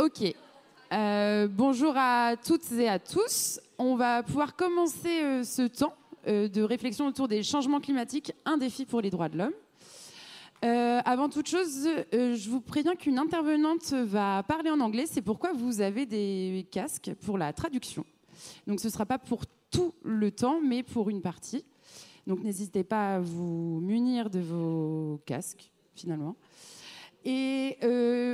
Ok. Bonjour à toutes et à tous. On va pouvoir commencer ce temps de réflexion autour des changements climatiques, un défi pour les droits de l'homme. Avant toute chose, je vous préviens qu'une intervenante va parler en anglais. C'est pourquoi vous avez des casques pour la traduction. Donc ce ne sera pas pour tout le temps, mais pour une partie. Donc n'hésitez pas à vous munir de vos casques, finalement. Et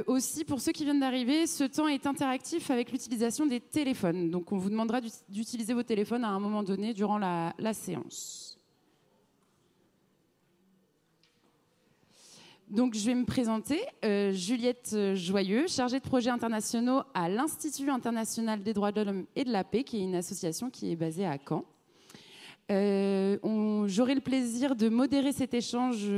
aussi, pour ceux qui viennent d'arriver, ce temps est interactif avec l'utilisation des téléphones. Donc on vous demandera d'utiliser vos téléphones à un moment donné durant la séance. Donc je vais me présenter, Juliette Joyeux, chargée de projets internationaux à l'Institut international des droits de l'homme et de la paix, qui est une association qui est basée à Caen. J'aurai le plaisir de modérer cet échange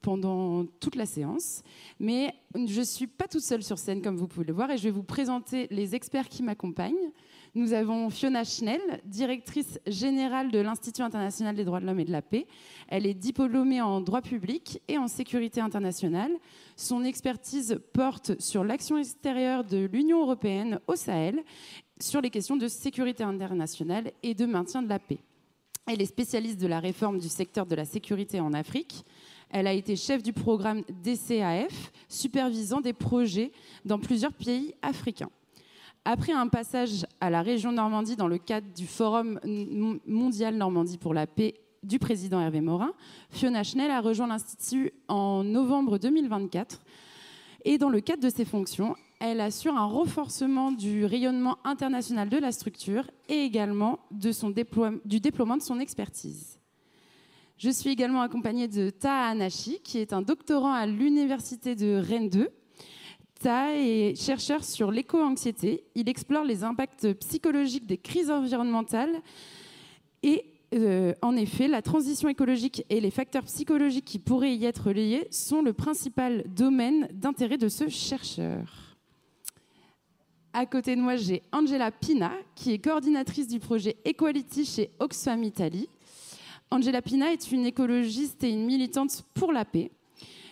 pendant toute la séance, mais je ne suis pas toute seule sur scène, comme vous pouvez le voir, et je vais vous présenter les experts qui m'accompagnent. Nous avons Fiona Schnell, directrice générale de l'Institut international des droits de l'homme et de la paix. Elle est diplômée en droit public et en sécurité internationale. Son expertise porte sur l'action extérieure de l'Union européenne au Sahel, sur les questions de sécurité internationale et de maintien de la paix. Elle est spécialiste de la réforme du secteur de la sécurité en Afrique. Elle a été chef du programme DCAF, supervisant des projets dans plusieurs pays africains. Après un passage à la région Normandie dans le cadre du Forum mondial Normandie pour la paix du président Hervé Morin, Fiona Schnell a rejoint l'Institut en novembre 2024. Et dans le cadre de ses fonctions, elle assure un renforcement du rayonnement international de la structure et également du déploiement de son expertise. Je suis également accompagnée de Taha Anachi, qui est un doctorant à l'Université de Rennes 2. Taha est chercheur sur l'éco-anxiété. Il explore les impacts psychologiques des crises environnementales et en effet, la transition écologique et les facteurs psychologiques qui pourraient y être liés sont le principal domaine d'intérêt de ce chercheur. À côté de moi, j'ai Angela Pina, qui est coordinatrice du projet Equality chez Oxfam Italie. Angela Pina est une écologiste et une militante pour la paix.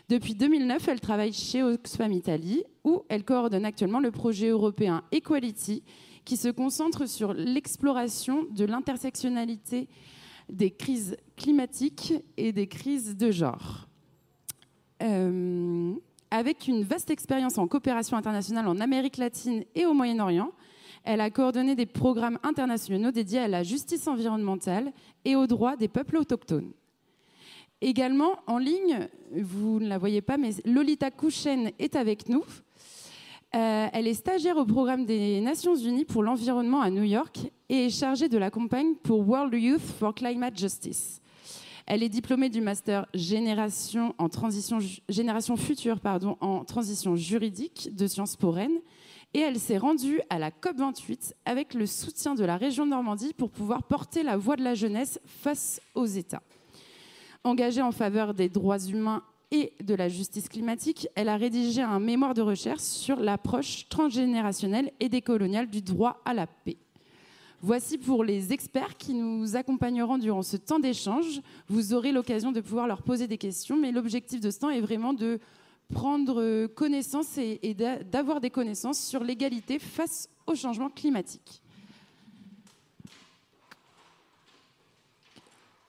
Depuis 2009, elle travaille chez Oxfam Italie, où elle coordonne actuellement le projet européen Equality, qui se concentre sur l'exploration de l'intersectionnalité des crises climatiques et des crises de genre. Avec une vaste expérience en coopération internationale en Amérique latine et au Moyen-Orient, elle a coordonné des programmes internationaux dédiés à la justice environnementale et aux droits des peuples autochtones. Également, en ligne, vous ne la voyez pas, mais Lolita Kouchen est avec nous. Elle est stagiaire au programme des Nations Unies pour l'environnement à New York et est chargée de la campagne pour World Youth for Climate Justice. Elle est diplômée du master Génération Future en transition juridique de Sciences Po Rennes et elle s'est rendue à la COP28 avec le soutien de la région Normandie pour pouvoir porter la voix de la jeunesse face aux États. Engagée en faveur des droits humains et de la justice climatique, elle a rédigé un mémoire de recherche sur l'approche transgénérationnelle et décoloniale du droit à la paix. Voici pour les experts qui nous accompagneront durant ce temps d'échange. Vous aurez l'occasion de pouvoir leur poser des questions, mais l'objectif de ce temps est vraiment de prendre connaissance et d'avoir des connaissances sur l'égalité face au changement climatique.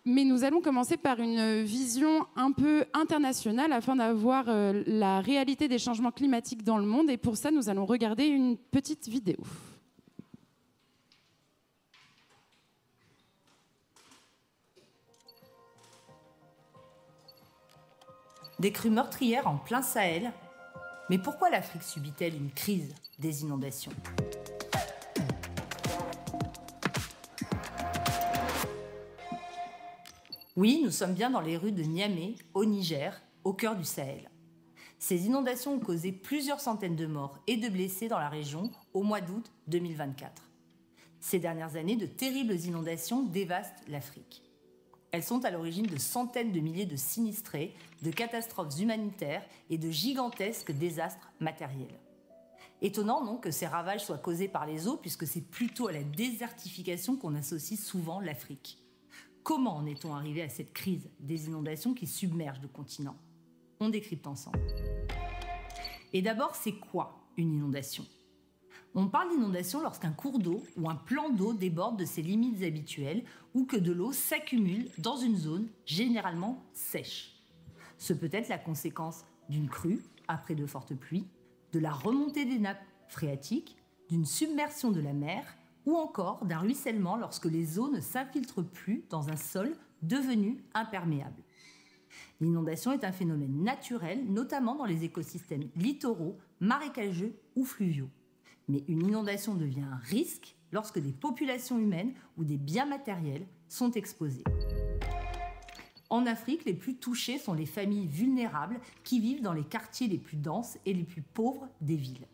Mais nous allons commencer par une vision un peu internationale afin d'avoir la réalité des changements climatiques dans le monde. Et pour ça, nous allons regarder une petite vidéo. Des crues meurtrières en plein Sahel. Mais pourquoi l'Afrique subit-elle une crise des inondations ? Oui, nous sommes bien dans les rues de Niamey, au Niger, au cœur du Sahel. Ces inondations ont causé plusieurs centaines de morts et de blessés dans la région au mois d'août 2024. Ces dernières années, de terribles inondations dévastent l'Afrique. Elles sont à l'origine de centaines de milliers de sinistrés, de catastrophes humanitaires et de gigantesques désastres matériels. Étonnant, non, que ces ravages soient causés par les eaux, puisque c'est plutôt à la désertification qu'on associe souvent l'Afrique. Comment en est-on arrivé à cette crise des inondations qui submergent le continent ? On décrypte ensemble. Et d'abord, c'est quoi une inondation ? On parle d'inondation lorsqu'un cours d'eau ou un plan d'eau déborde de ses limites habituelles ou que de l'eau s'accumule dans une zone généralement sèche. Ce peut être la conséquence d'une crue après de fortes pluies, de la remontée des nappes phréatiques, d'une submersion de la mer ou encore d'un ruissellement lorsque les eaux ne s'infiltrent plus dans un sol devenu imperméable. L'inondation est un phénomène naturel, notamment dans les écosystèmes littoraux, marécageux ou fluviaux. Mais une inondation devient un risque lorsque des populations humaines ou des biens matériels sont exposés. En Afrique, les plus touchés sont les familles vulnérables qui vivent dans les quartiers les plus denses et les plus pauvres des villes.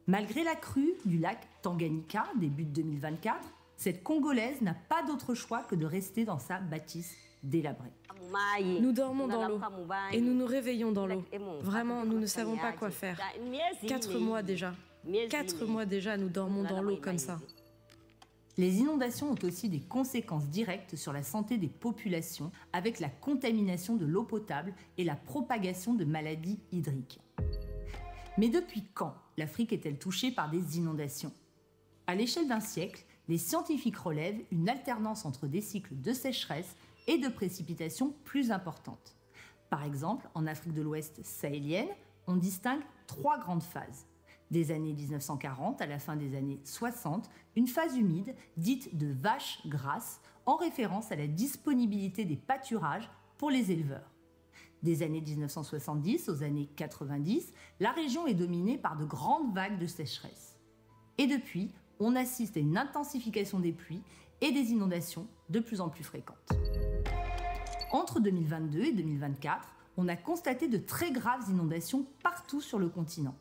Malgré la crue du lac Tanganyika, début 2024, cette Congolaise n'a pas d'autre choix que de rester dans sa bâtisse délabrée. Nous dormons dans l'eau et nous nous réveillons dans l'eau. Vraiment, nous ne savons pas quoi faire. 4 mois déjà. 4 mois déjà, nous dormons dans l'eau comme ça. Les inondations ont aussi des conséquences directes sur la santé des populations avec la contamination de l'eau potable et la propagation de maladies hydriques. Mais depuis quand l'Afrique est-elle touchée par des inondations ? À l'échelle d'un siècle, les scientifiques relèvent une alternance entre des cycles de sécheresse et de précipitations plus importantes. Par exemple, en Afrique de l'Ouest sahélienne, on distingue 3 grandes phases. Des années 1940 à la fin des années 60, une phase humide dite de vache grasse en référence à la disponibilité des pâturages pour les éleveurs. Des années 1970 aux années 90, la région est dominée par de grandes vagues de sécheresse. Et depuis, on assiste à une intensification des pluies et des inondations de plus en plus fréquentes. Entre 2022 et 2024, on a constaté de très graves inondations partout sur le continent.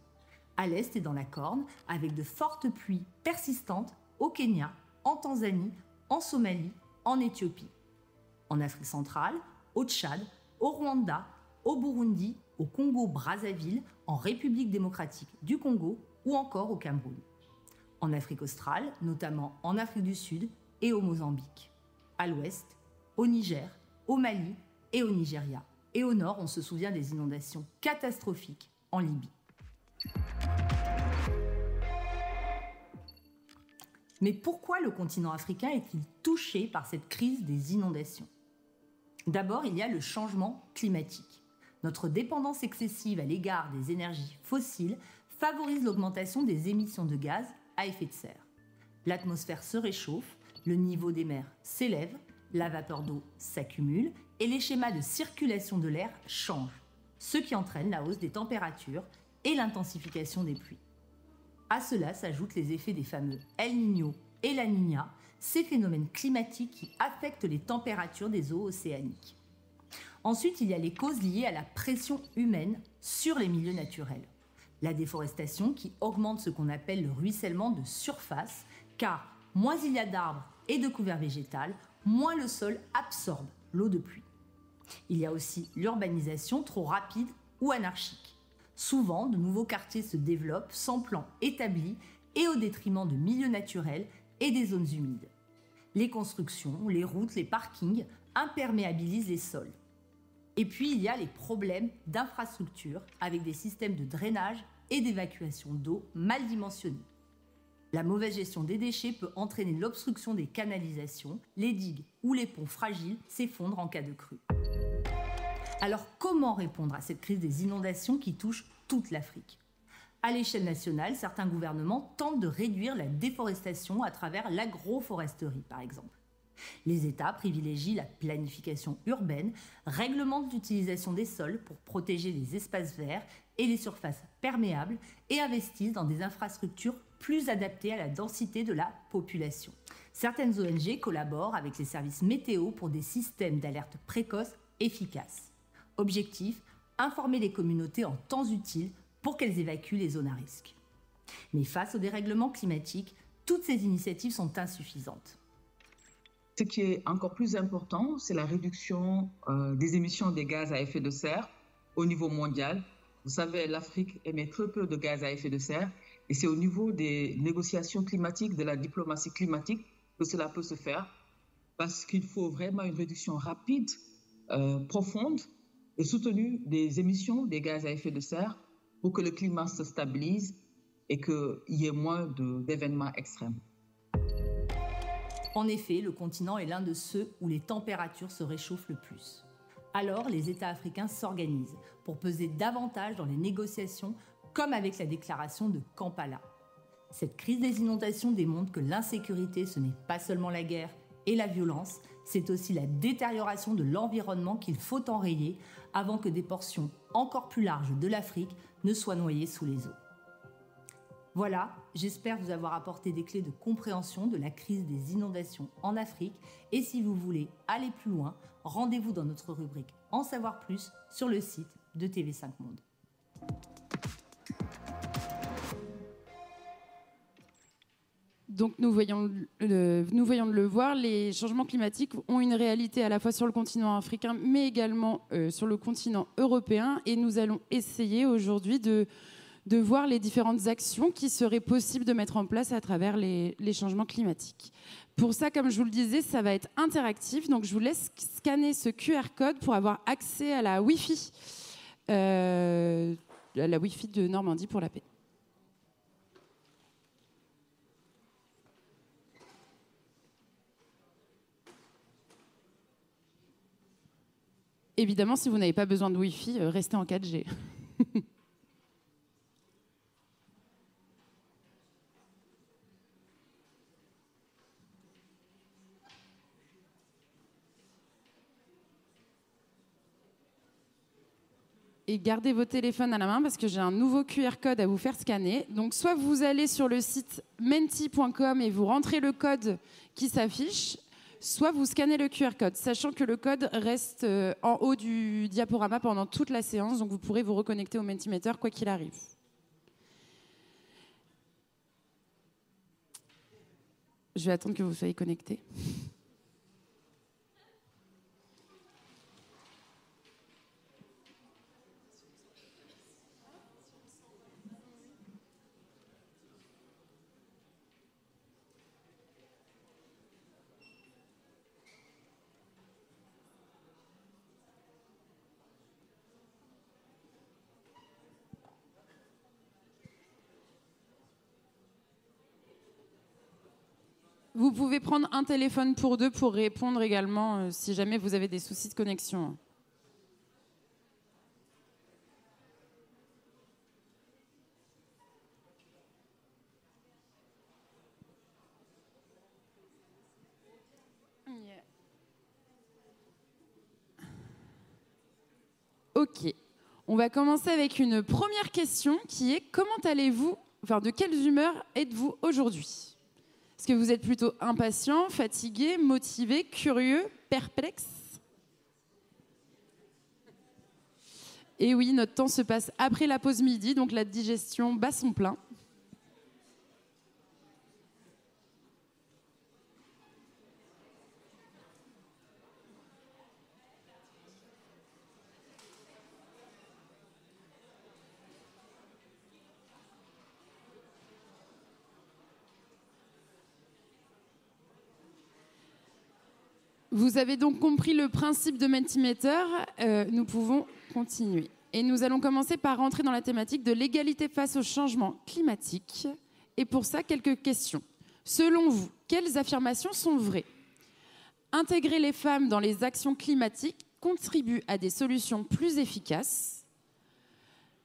À l'est et dans la Corne, avec de fortes pluies persistantes au Kenya, en Tanzanie, en Somalie, en Éthiopie. En Afrique centrale, au Tchad, au Rwanda, au Burundi, au Congo-Brazzaville, en République démocratique du Congo ou encore au Cameroun. En Afrique australe, notamment en Afrique du Sud et au Mozambique. À l'ouest, au Niger, au Mali et au Nigeria. Et au nord, on se souvient des inondations catastrophiques en Libye. Mais pourquoi le continent africain est-il touché par cette crise des inondations ? D'abord, il y a le changement climatique. Notre dépendance excessive à l'égard des énergies fossiles favorise l'augmentation des émissions de gaz à effet de serre. L'atmosphère se réchauffe, le niveau des mers s'élève, la vapeur d'eau s'accumule et les schémas de circulation de l'air changent, ce qui entraîne la hausse des températures et l'intensification des pluies. À cela s'ajoutent les effets des fameux El Niño et La Niña, ces phénomènes climatiques qui affectent les températures des eaux océaniques. Ensuite, il y a les causes liées à la pression humaine sur les milieux naturels. La déforestation qui augmente ce qu'on appelle le ruissellement de surface, car moins il y a d'arbres et de couverts végétales, moins le sol absorbe l'eau de pluie. Il y a aussi l'urbanisation trop rapide ou anarchique. Souvent, de nouveaux quartiers se développent sans plan établi et au détriment de milieux naturels et des zones humides. Les constructions, les routes, les parkings imperméabilisent les sols. Et puis, il y a les problèmes d'infrastructure avec des systèmes de drainage et d'évacuation d'eau mal dimensionnés. La mauvaise gestion des déchets peut entraîner l'obstruction des canalisations, les digues ou les ponts fragiles s'effondrent en cas de crue. Alors comment répondre à cette crise des inondations qui touche toute l'Afrique ? À l'échelle nationale, certains gouvernements tentent de réduire la déforestation à travers l'agroforesterie, par exemple. Les États privilégient la planification urbaine, réglementent l'utilisation des sols pour protéger les espaces verts et les surfaces perméables et investissent dans des infrastructures plus adaptées à la densité de la population. Certaines ONG collaborent avec les services météo pour des systèmes d'alerte précoce efficaces. Objectif, informer les communautés en temps utile pour qu'elles évacuent les zones à risque. Mais face au dérèglement climatique, toutes ces initiatives sont insuffisantes. Ce qui est encore plus important, c'est la réduction des émissions de gaz à effet de serre au niveau mondial. Vous savez, l'Afrique émet très peu de gaz à effet de serre et c'est au niveau des négociations climatiques, de la diplomatie climatique que cela peut se faire parce qu'il faut vraiment une réduction rapide, profonde et soutenue des émissions des gaz à effet de serre pour que le climat se stabilise et qu'il y ait moins d'événements extrêmes. En effet, le continent est l'un de ceux où les températures se réchauffent le plus. Alors, les États africains s'organisent pour peser davantage dans les négociations, comme avec la déclaration de Kampala. Cette crise des inondations démontre que l'insécurité, ce n'est pas seulement la guerre et la violence, c'est aussi la détérioration de l'environnement qu'il faut enrayer avant que des portions encore plus larges de l'Afrique ne soient noyées sous les eaux. Voilà, j'espère vous avoir apporté des clés de compréhension de la crise des inondations en Afrique. Et si vous voulez aller plus loin, rendez-vous dans notre rubrique En savoir plus sur le site de TV5 Monde. Donc nous voyons de le voir, les changements climatiques ont une réalité à la fois sur le continent africain, mais également sur le continent européen. Et nous allons essayer aujourd'hui de voir les différentes actions qui seraient possibles de mettre en place à travers les changements climatiques. Pour ça, comme je vous le disais, ça va être interactif. Donc je vous laisse scanner ce QR code pour avoir accès à la Wi-Fi, de Normandie pour la paix. Évidemment, si vous n'avez pas besoin de Wi-Fi, restez en 4G. Et gardez vos téléphones à la main parce que j'ai un nouveau QR code à vous faire scanner. Donc soit vous allez sur le site menti.com et vous rentrez le code qui s'affiche, soit vous scannez le QR code, sachant que le code reste en haut du diaporama pendant toute la séance, donc vous pourrez vous reconnecter au Mentimeter quoi qu'il arrive. Je vais attendre que vous soyez connectés. Vous pouvez prendre un téléphone pour deux pour répondre également si jamais vous avez des soucis de connexion. Ok. On va commencer avec une première question qui est comment allez-vous, enfin de quelle humeur êtes-vous aujourd'hui ? Est-ce que vous êtes plutôt impatient, fatigué, motivé, curieux, perplexe ? Et oui, notre temps se passe après la pause midi, donc la digestion bat son plein. Vous avez donc compris le principe de Mentimeter, nous pouvons continuer. Et nous allons commencer par rentrer dans la thématique de l'égalité face au changement climatique. Et pour ça, quelques questions. Selon vous, quelles affirmations sont vraies ? Intégrer les femmes dans les actions climatiques contribue à des solutions plus efficaces.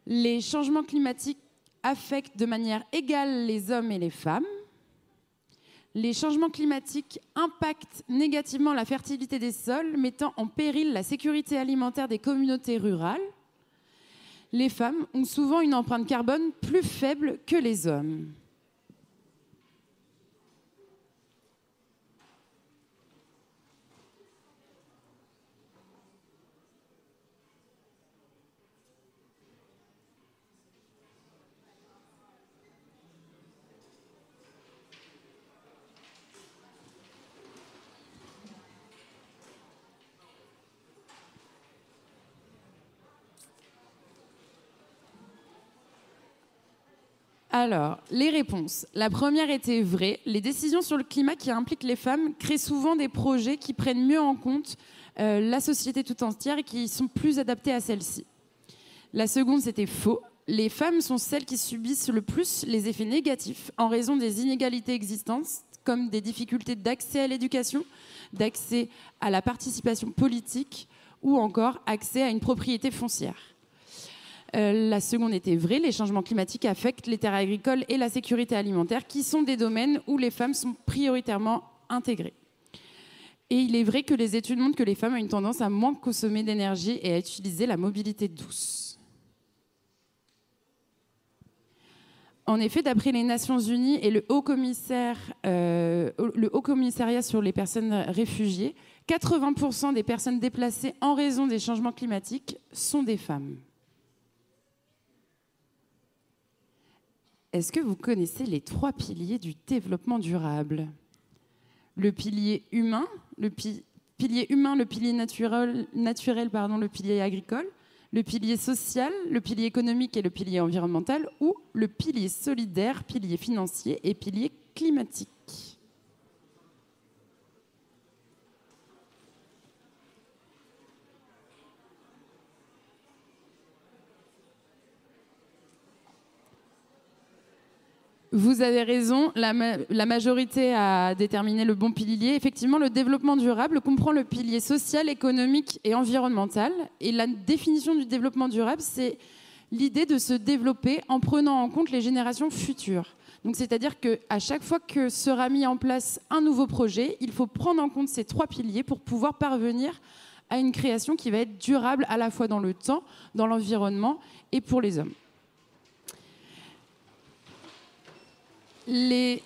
Les changements climatiques affectent de manière égale les hommes et les femmes. Les changements climatiques impactent négativement la fertilité des sols, mettant en péril la sécurité alimentaire des communautés rurales. Les femmes ont souvent une empreinte carbone plus faible que les hommes. Alors, les réponses. La première était vraie. Les décisions sur le climat qui impliquent les femmes créent souvent des projets qui prennent mieux en compte la société tout entière et qui sont plus adaptés à celle-ci. La seconde, c'était faux. les femmes sont celles qui subissent le plus les effets négatifs en raison des inégalités existantes, comme des difficultés d'accès à l'éducation, d'accès à la participation politique ou encore accès à une propriété foncière. La seconde était vraie, les changements climatiques affectent les terres agricoles et la sécurité alimentaire, qui sont des domaines où les femmes sont prioritairement intégrées. Et il est vrai que les études montrent que les femmes ont une tendance à moins consommer d'énergie et à utiliser la mobilité douce. En effet, d'après les Nations Unies et le Haut Commissariat sur les personnes réfugiées, 80% des personnes déplacées en raison des changements climatiques sont des femmes. Est-ce que vous connaissez les 3 piliers du développement durable ? Le pilier humain, le pilier naturel, le pilier agricole, le pilier social, le pilier économique et le pilier environnemental, ou le pilier solidaire, pilier financier et pilier climatique. Vous avez raison, la majorité a déterminé le bon pilier. Effectivement, le développement durable comprend le pilier social, économique et environnemental. Et la définition du développement durable, c'est l'idée de se développer en prenant en compte les générations futures. Donc, c'est-à-dire qu'à chaque fois que sera mis en place un nouveau projet, il faut prendre en compte ces 3 piliers pour pouvoir parvenir à une création qui va être durable à la fois dans le temps, dans l'environnement et pour les hommes. Les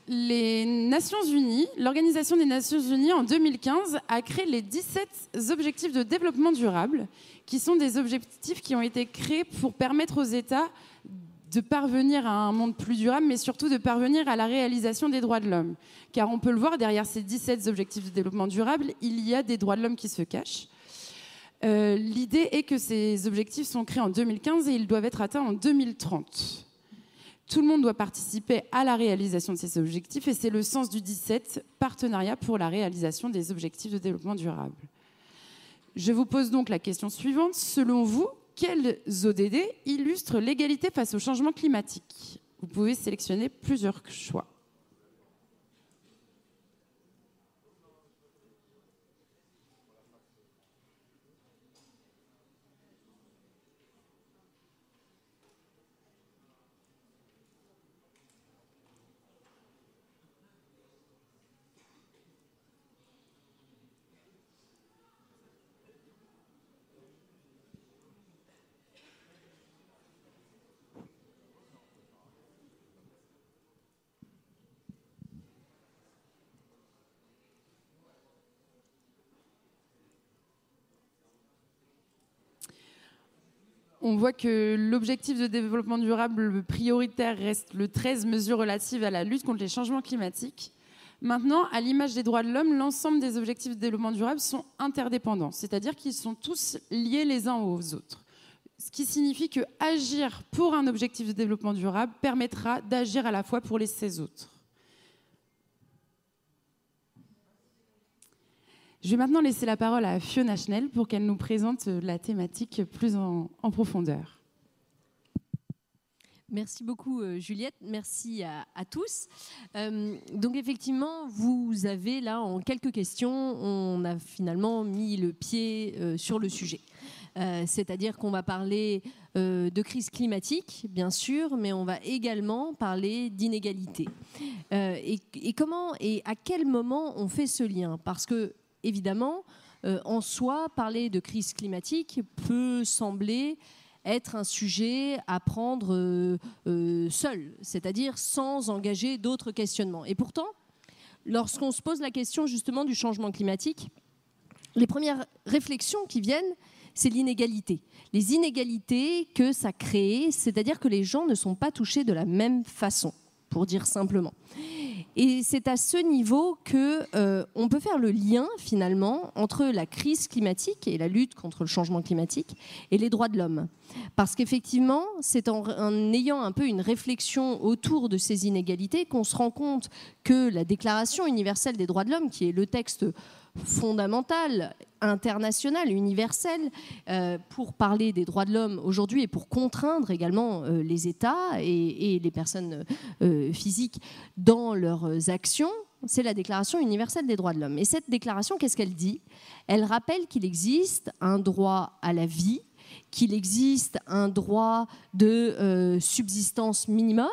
Nations Unies, l'Organisation des Nations Unies, en 2015, a créé les 17 objectifs de développement durable, qui sont des objectifs qui ont été créés pour permettre aux États de parvenir à un monde plus durable, mais surtout de parvenir à la réalisation des droits de l'homme. Car on peut le voir, derrière ces 17 objectifs de développement durable, il y a des droits de l'homme qui se cachent. L'idée est que ces objectifs sont créés en 2015 et ils doivent être atteints en 2030. Tout le monde doit participer à la réalisation de ces objectifs et c'est le sens du 17, partenariat pour la réalisation des objectifs de développement durable. Je vous pose donc la question suivante. Selon vous, quels ODD illustrent l'égalité face au changement climatique ? Vous pouvez sélectionner plusieurs choix. On voit que l'objectif de développement durable prioritaire reste le 13, mesures relatives à la lutte contre les changements climatiques. Maintenant, à l'image des droits de l'homme, l'ensemble des objectifs de développement durable sont interdépendants, c'est-à-dire qu'ils sont tous liés les uns aux autres. Ce qui signifie que agir pour un objectif de développement durable permettra d'agir à la fois pour les 16 autres. Je vais maintenant laisser la parole à Fiona Schnell pour qu'elle nous présente la thématique plus en profondeur. Merci beaucoup Juliette, merci à tous. Donc effectivement, vous avez là en quelques questions, on a finalement mis le pied sur le sujet. C'est-à-dire qu'on va parler de crise climatique, bien sûr, mais on va également parler d'inégalité. Et comment et à quel moment on fait ce lien ? Parce que évidemment, en soi, parler de crise climatique peut sembler être un sujet à prendre seul, c'est-à-dire sans engager d'autres questionnements. Et pourtant, lorsqu'on se pose la question justement du changement climatique, les premières réflexions qui viennent, c'est l'inégalité. Les inégalités que ça crée, c'est-à-dire que les gens ne sont pas touchés de la même façon, pour dire simplement. Et c'est à ce niveau qu'on peut faire le lien, finalement, entre la crise climatique et la lutte contre le changement climatique et les droits de l'homme. Parce qu'effectivement, c'est en ayant un peu une réflexion autour de ces inégalités qu'on se rend compte que la Déclaration universelle des droits de l'homme, qui est le texte fondamentale, internationale, universelle, pour parler des droits de l'homme aujourd'hui et pour contraindre également les États et les personnes physiques dans leurs actions. C'est la Déclaration universelle des droits de l'homme. Et cette déclaration, qu'est-ce qu'elle dit? Elle rappelle qu'il existe un droit à la vie, qu'il existe un droit de subsistance minimum.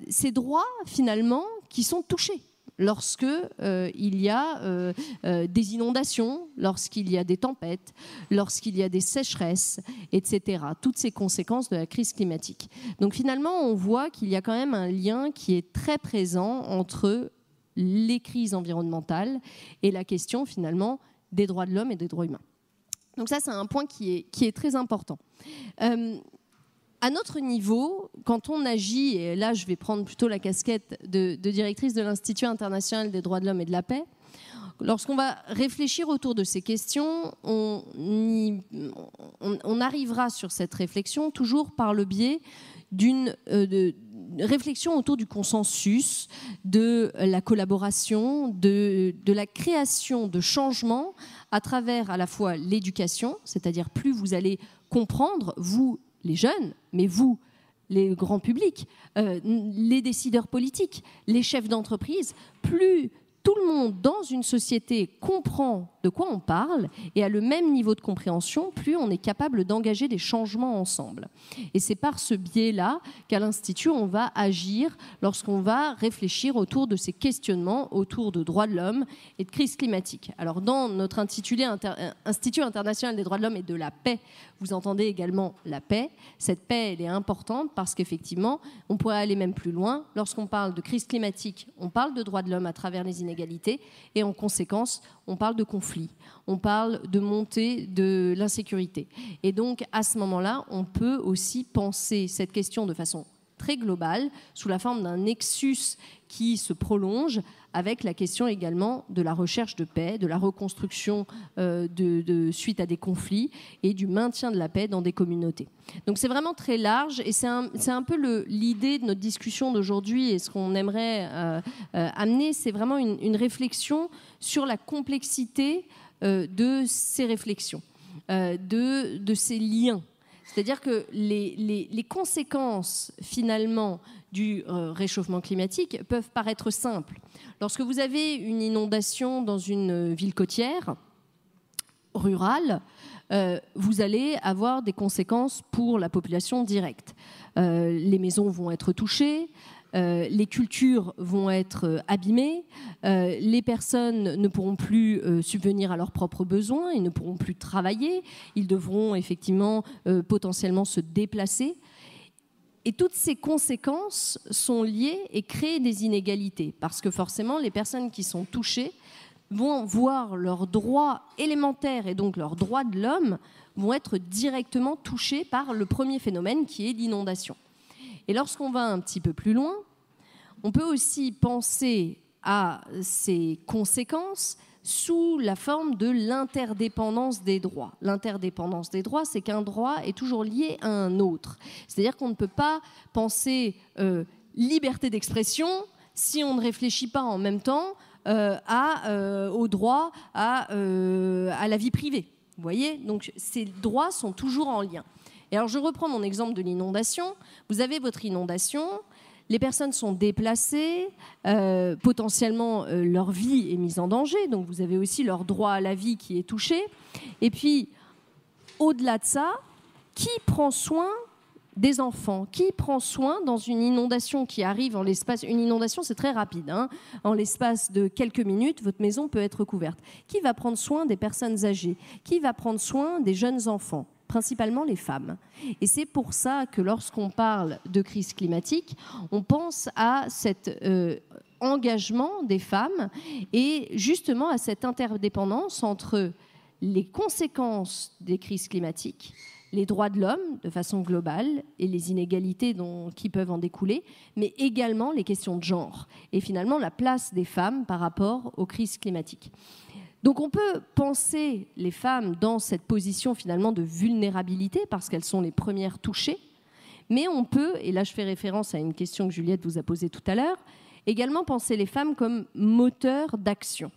Ces droits, finalement, qui sont touchés lorsque il y a des inondations, lorsqu'il y a des tempêtes, lorsqu'il y a des sécheresses, etc. Toutes ces conséquences de la crise climatique. Donc finalement, on voit qu'il y a quand même un lien qui est très présent entre les crises environnementales et la question finalement des droits de l'homme et des droits humains. Donc ça, c'est un point qui est très important. À notre niveau, quand on agit, et là je vais prendre plutôt la casquette de directrice de l'Institut international des droits de l'homme et de la paix, lorsqu'on va réfléchir autour de ces questions, on arrivera sur cette réflexion toujours par le biais d'une réflexion autour du consensus, de la collaboration, de la création de changements à travers à la fois l'éducation, c'est-à-dire plus vous allez comprendre, vous les jeunes, mais vous, les grands publics, les décideurs politiques, les chefs d'entreprise, plus tout le monde dans une société comprend de quoi on parle et a le même niveau de compréhension, plus on est capable d'engager des changements ensemble. Et c'est par ce biais-là qu'à l'Institut, on va agir lorsqu'on va réfléchir autour de ces questionnements autour de droits de l'homme et de crise climatique. Alors dans notre intitulé Institut international des droits de l'homme et de la paix, vous entendez également la paix. Cette paix, elle est importante parce qu'effectivement, on pourrait aller même plus loin. Lorsqu'on parle de crise climatique, on parle de droits de l'homme à travers les inégalités et en conséquence, on parle de conflit, on parle de montée de l'insécurité. Et donc, à ce moment-là, on peut aussi penser cette question de façon très globale, sous la forme d'un nexus qui se prolonge avec la question également de la recherche de paix, de la reconstruction suite à des conflits et du maintien de la paix dans des communautés. Donc c'est vraiment très large et c'est un peu l'idée de notre discussion d'aujourd'hui et ce qu'on aimerait amener, c'est vraiment une réflexion sur la complexité de ces réflexions, de ces liens. C'est-à-dire que les conséquences, finalement, du réchauffement climatique peuvent paraître simples. Lorsque vous avez une inondation dans une ville côtière, rurale, vous allez avoir des conséquences pour la population directe. Les maisons vont être touchées, les cultures vont être abîmées, les personnes ne pourront plus subvenir à leurs propres besoins, ils ne pourront plus travailler, ils devront effectivement potentiellement se déplacer. Et toutes ces conséquences sont liées et créent des inégalités, parce que forcément, les personnes qui sont touchées vont voir leurs droits élémentaires et donc leurs droits de l'homme vont être directement touchés par le premier phénomène qui est l'inondation. Et lorsqu'on va un petit peu plus loin, on peut aussi penser à ces conséquences sous la forme de l'interdépendance des droits. L'interdépendance des droits, c'est qu'un droit est toujours lié à un autre. C'est-à-dire qu'on ne peut pas penser liberté d'expression si on ne réfléchit pas en même temps au droit à la vie privée. Vous voyez ? Donc ces droits sont toujours en lien. Et alors je reprends mon exemple de l'inondation. Vous avez votre inondation. Les personnes sont déplacées, potentiellement leur vie est mise en danger, donc vous avez aussi leur droit à la vie qui est touché. Et puis, au-delà de ça, qui prend soin des enfants? Qui prend soin dans une inondation qui arrive en l'espace? Une inondation, c'est très rapide, hein. En l'espace de quelques minutes, votre maison peut être couverte. Qui va prendre soin des personnes âgées? Qui va prendre soin des jeunes enfants? Principalement les femmes. Et c'est pour ça que lorsqu'on parle de crise climatique, on pense à cet engagement des femmes et justement à cette interdépendance entre les conséquences des crises climatiques, les droits de l'homme de façon globale et les inégalités qui peuvent en découler, mais également les questions de genre et finalement la place des femmes par rapport aux crises climatiques. Donc on peut penser les femmes dans cette position finalement de vulnérabilité parce qu'elles sont les premières touchées, mais on peut, et là je fais référence à une question que Juliette vous a posée tout à l'heure, également penser les femmes comme moteurs d'action.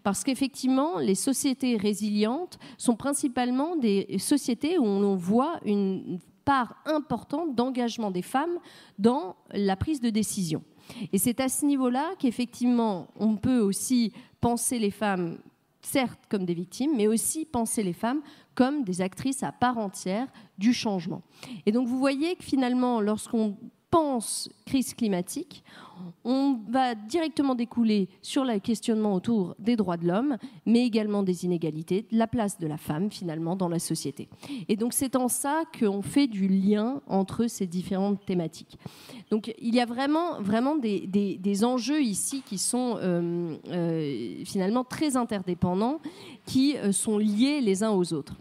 Parce qu'effectivement, les sociétés résilientes sont principalement des sociétés où on voit une part importante d'engagement des femmes dans la prise de décision. Et c'est à ce niveau-là qu'effectivement, on peut aussi penser les femmes, certes comme des victimes, mais aussi penser les femmes comme des actrices à part entière du changement. Et donc vous voyez que finalement, lorsqu'on pense crise climatique, on va directement découler sur le questionnement autour des droits de l'homme, mais également des inégalités, de la place de la femme finalement dans la société. Et donc c'est en ça qu'on fait du lien entre ces différentes thématiques. Donc il y a vraiment des enjeux ici qui sont finalement très interdépendants, qui sont liés les uns aux autres.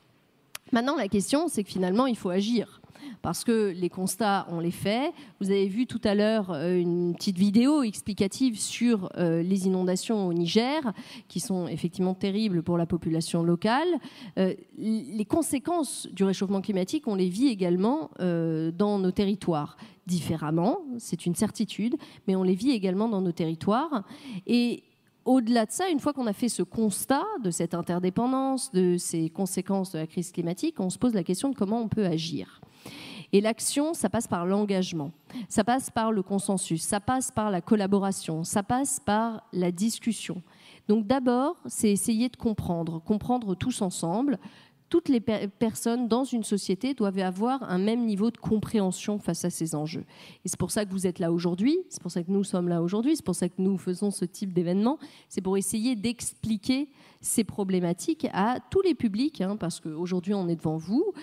Maintenant la question c'est que finalement il faut agir. Parce que les constats, on les fait. Vous avez vu tout à l'heure une petite vidéo explicative sur les inondations au Niger, qui sont effectivement terribles pour la population locale. Les conséquences du réchauffement climatique, on les vit également dans nos territoires. Différemment, c'est une certitude, mais on les vit également dans nos territoires. Et au-delà de ça, une fois qu'on a fait ce constat de cette interdépendance, de ces conséquences de la crise climatique, on se pose la question de comment on peut agir. Et l'action, ça passe par l'engagement, ça passe par le consensus, ça passe par la collaboration, ça passe par la discussion. Donc d'abord, c'est essayer de comprendre tous ensemble. Toutes les personnes dans une société doivent avoir un même niveau de compréhension face à ces enjeux. Et c'est pour ça que vous êtes là aujourd'hui, c'est pour ça que nous sommes là aujourd'hui, c'est pour ça que nous faisons ce type d'événement, c'est pour essayer d'expliquer ces problématiques à tous les publics, parce qu'aujourd'hui on est devant vous,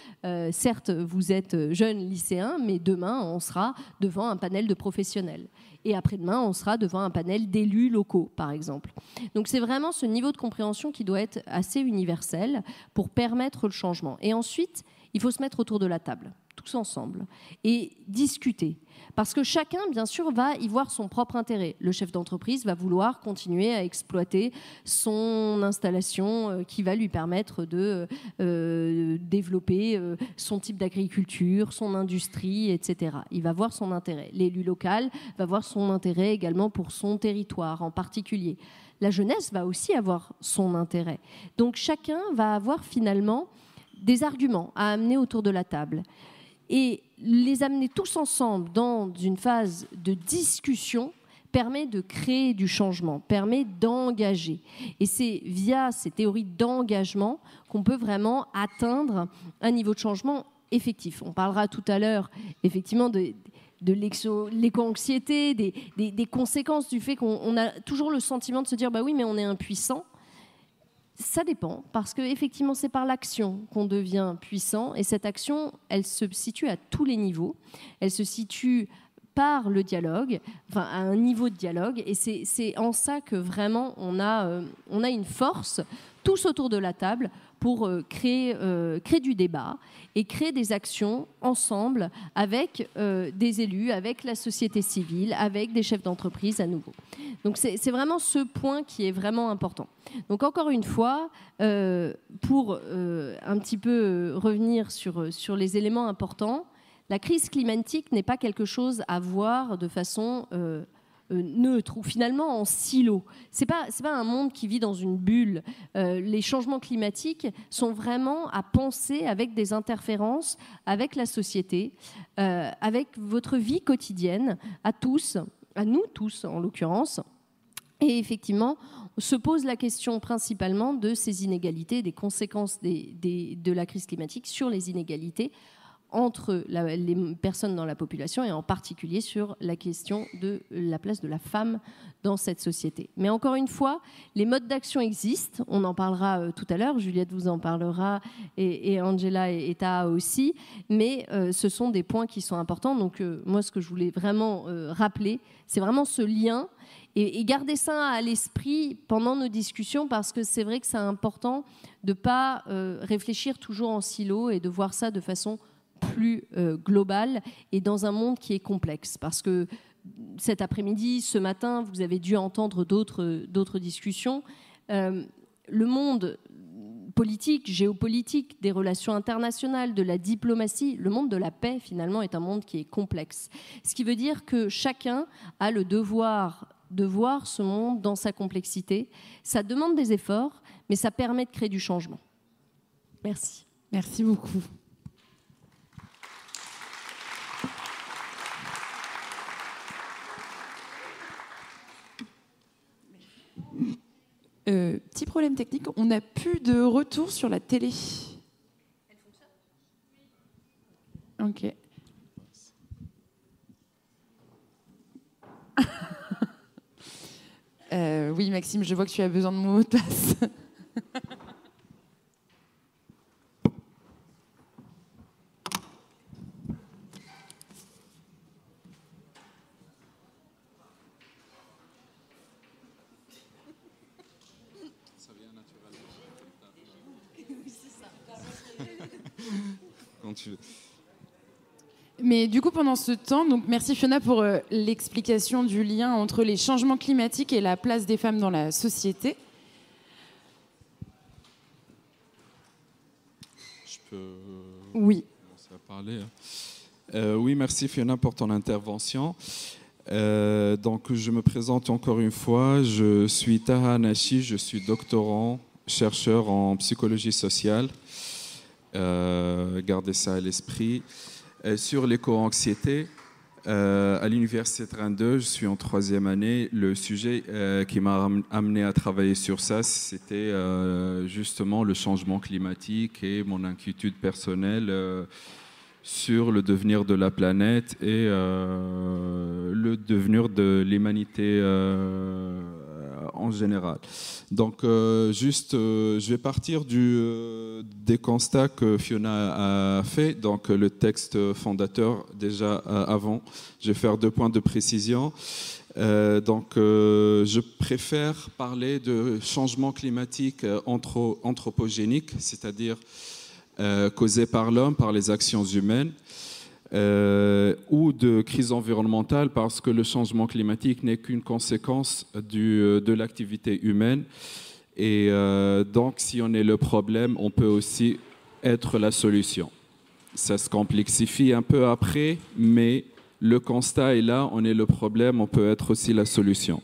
certes vous êtes jeunes lycéens, mais demain on sera devant un panel de professionnels. Et après-demain, on sera devant un panel d'élus locaux, par exemple. Donc c'est vraiment ce niveau de compréhension qui doit être assez universel pour permettre le changement. Et ensuite, il faut se mettre autour de la table, tous ensemble, et discuter. Parce que chacun, bien sûr, va y voir son propre intérêt. Le chef d'entreprise va vouloir continuer à exploiter son installation qui va lui permettre de développer son type d'agriculture, son industrie, etc. Il va voir son intérêt. L'élu local va voir son intérêt également pour son territoire en particulier. La jeunesse va aussi avoir son intérêt. Donc chacun va avoir finalement des arguments à amener autour de la table. Et les amener tous ensemble dans une phase de discussion permet de créer du changement, permet d'engager. Et c'est via ces théories d'engagement qu'on peut vraiment atteindre un niveau de changement effectif. On parlera tout à l'heure effectivement de l'éco-anxiété, des conséquences du fait qu'on a toujours le sentiment de se dire bah oui mais on est impuissant. Ça dépend, parce qu'effectivement, c'est par l'action qu'on devient puissant. Et cette action, elle se situe à tous les niveaux. Elle se situe par le dialogue, enfin, à un niveau de dialogue. Et c'est en ça que vraiment, on a une force, tous autour de la table, pour créer du débat et créer des actions ensemble avec des élus, avec la société civile, avec des chefs d'entreprise à nouveau. Donc c'est vraiment ce point qui est vraiment important. Donc encore une fois, pour un petit peu revenir sur les éléments importants, la crise climatique n'est pas quelque chose à voir de façon neutre ou finalement en silo. C'est pas un monde qui vit dans une bulle. Les changements climatiques sont vraiment à penser avec des interférences avec la société, avec votre vie quotidienne, à nous tous en l'occurrence. Et effectivement, se pose la question principalement de ces inégalités, des conséquences de la crise climatique sur les inégalités entre les personnes dans la population et en particulier sur la question de la place de la femme dans cette société. Mais encore une fois, les modes d'action existent, on en parlera tout à l'heure, Juliette vous en parlera et Angela et Taha aussi, mais ce sont des points qui sont importants. Donc moi, ce que je voulais vraiment rappeler, c'est vraiment ce lien et garder ça à l'esprit pendant nos discussions parce que c'est vrai que c'est important de ne pas réfléchir toujours en silo et de voir ça de façon plus global et dans un monde qui est complexe. Parce que cet après-midi, ce matin, vous avez dû entendre d'autres discussions. Le monde politique, géopolitique, des relations internationales, de la diplomatie, le monde de la paix, finalement, est un monde qui est complexe. Ce qui veut dire que chacun a le devoir de voir ce monde dans sa complexité. Ça demande des efforts, mais ça permet de créer du changement. Merci. Merci beaucoup. Petit problème technique, on n'a plus de retour sur la télé. Elle fonctionne ? Ok. Oui, Maxime, je vois que tu as besoin de mon mot de passe. Mais du coup, pendant ce temps, donc merci Fiona pour l'explication du lien entre les changements climatiques et la place des femmes dans la société. Je peux oui. commencer à parler. Oui, merci Fiona pour ton intervention. Donc, je me présente encore une fois. Je suis Taha Nachi, je suis doctorant, chercheur en psychologie sociale. Gardez ça à l'esprit. Sur l'éco-anxiété, à l'Université 32, je suis en 3e année. Le sujet qui m'a amené à travailler sur ça, c'était justement le changement climatique et mon inquiétude personnelle sur le devenir de la planète et le devenir de l'humanité en général. Donc, je vais partir des constats que Fiona a fait. Donc, le texte fondateur, déjà avant, je vais faire 2 points de précision. Je préfère parler de changement climatique anthropogénique, c'est-à-dire causé par l'homme, par les actions humaines, ou de crise environnementale, parce que le changement climatique n'est qu'une conséquence de l'activité humaine. Et donc, si on est le problème, on peut aussi être la solution. Ça se complexifie un peu après, mais le constat est là, on est le problème, on peut être aussi la solution.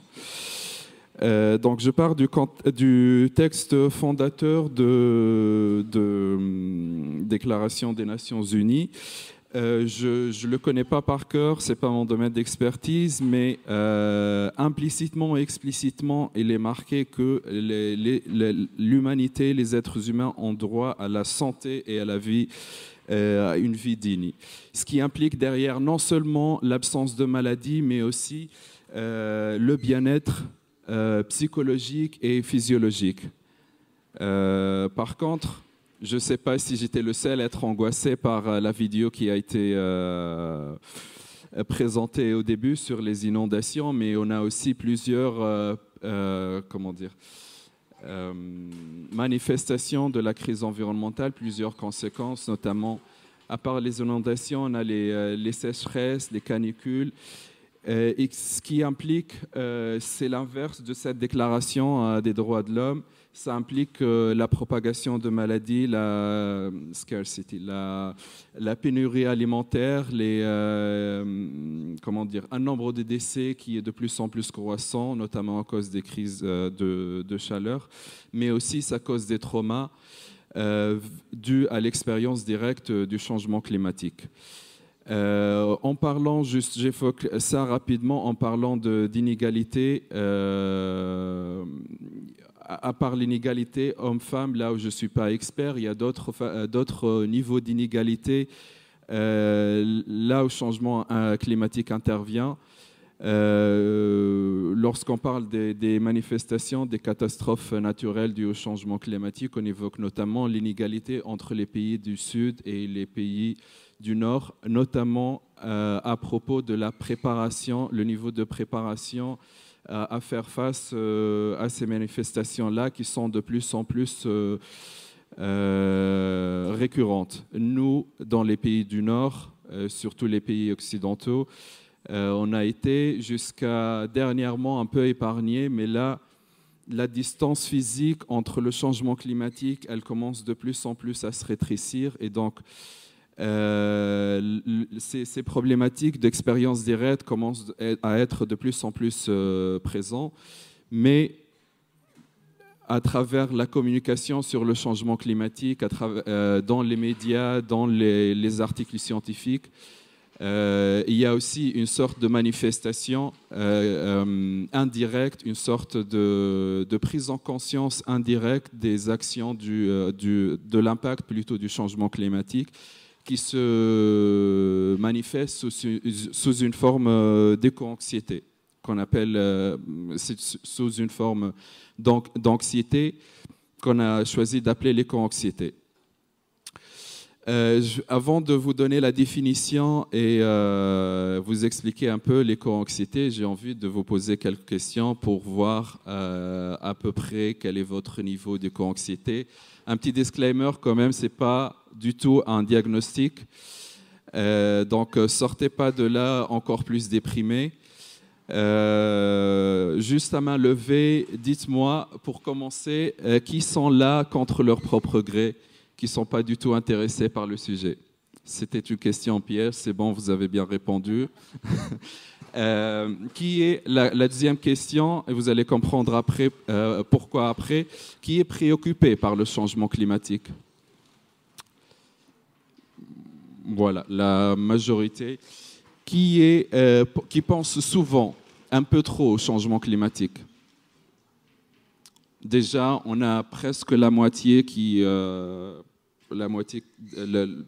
Donc, je pars du texte fondateur de Déclaration des Nations Unies. Je ne le connais pas par cœur, ce n'est pas mon domaine d'expertise, mais implicitement et explicitement, il est marqué que l'humanité, les êtres humains ont droit à la santé et à la vie, à une vie digne. Ce qui implique derrière non seulement l'absence de maladie, mais aussi le bien-être psychologique et physiologique. Par contre, je ne sais pas si j'étais le seul à être angoissé par la vidéo qui a été présentée au début sur les inondations, mais on a aussi plusieurs manifestations de la crise environnementale, plusieurs conséquences, notamment, à part les inondations, on a les sécheresses, les canicules. Et ce qui implique, c'est l'inverse de cette déclaration des droits de l'homme. Ça implique la propagation de maladies, la scarcity, la pénurie alimentaire, un nombre de décès qui est de plus en plus croissant, notamment à cause des crises de chaleur, mais aussi ça cause des traumas dus à l'expérience directe du changement climatique. En parlant, j'évoque ça rapidement, en parlant d'inégalité, à part l'inégalité homme-femme, là où je ne suis pas expert, il y a d'autres niveaux d'inégalité là où le changement climatique intervient. Lorsqu'on parle des manifestations, des catastrophes naturelles dues au changement climatique, on évoque notamment l'inégalité entre les pays du Sud et les pays du Nord, notamment à propos de la préparation, le niveau de préparation à faire face à ces manifestations-là qui sont de plus en plus récurrentes. Nous, dans les pays du Nord, surtout les pays occidentaux, on a été jusqu'à dernièrement un peu épargnés, mais là, la distance physique entre le changement climatique, elle commence de plus en plus à se rétrécir. Et donc, ces problématiques d'expérience directe commencent à être de plus en plus présentes, mais à travers la communication sur le changement climatique, dans les médias, dans les articles scientifiques, il y a aussi une sorte de manifestation indirecte, une sorte de prise en conscience indirecte des actions de l'impact plutôt du changement climatique qui se manifeste sous une forme d'éco-anxiété, qu'on appelle sous une forme d'anxiété qu'on a choisi d'appeler l'éco-anxiété. Avant de vous donner la définition et vous expliquer un peu l'éco-anxiété, j'ai envie de vous poser quelques questions pour voir à peu près quel est votre niveau d'éco-anxiété. Un petit disclaimer quand même, ce n'est pas du tout un diagnostic. Donc, sortez pas de là encore plus déprimé. Juste à main levée, dites-moi, pour commencer, qui sont là contre leur propre gré, qui ne sont pas du tout intéressés par le sujet? C'était une question piège, c'est bon, vous avez bien répondu. Qui est la deuxième question, et vous allez comprendre après, pourquoi après, qui est préoccupé par le changement climatique? Voilà, la majorité. Qui pense souvent un peu trop au changement climatique? Déjà, on a presque la moitié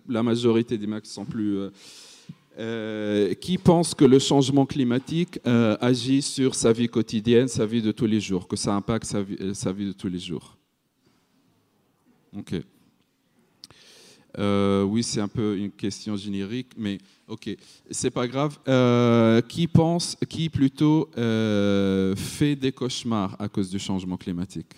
la majorité des mecs sont plus... qui pense que le changement climatique agit sur sa vie quotidienne, sa vie de tous les jours, que ça impacte sa vie de tous les jours? Ok. Oui, c'est un peu une question générique, mais ok, c'est pas grave. Qui plutôt fait des cauchemars à cause du changement climatique?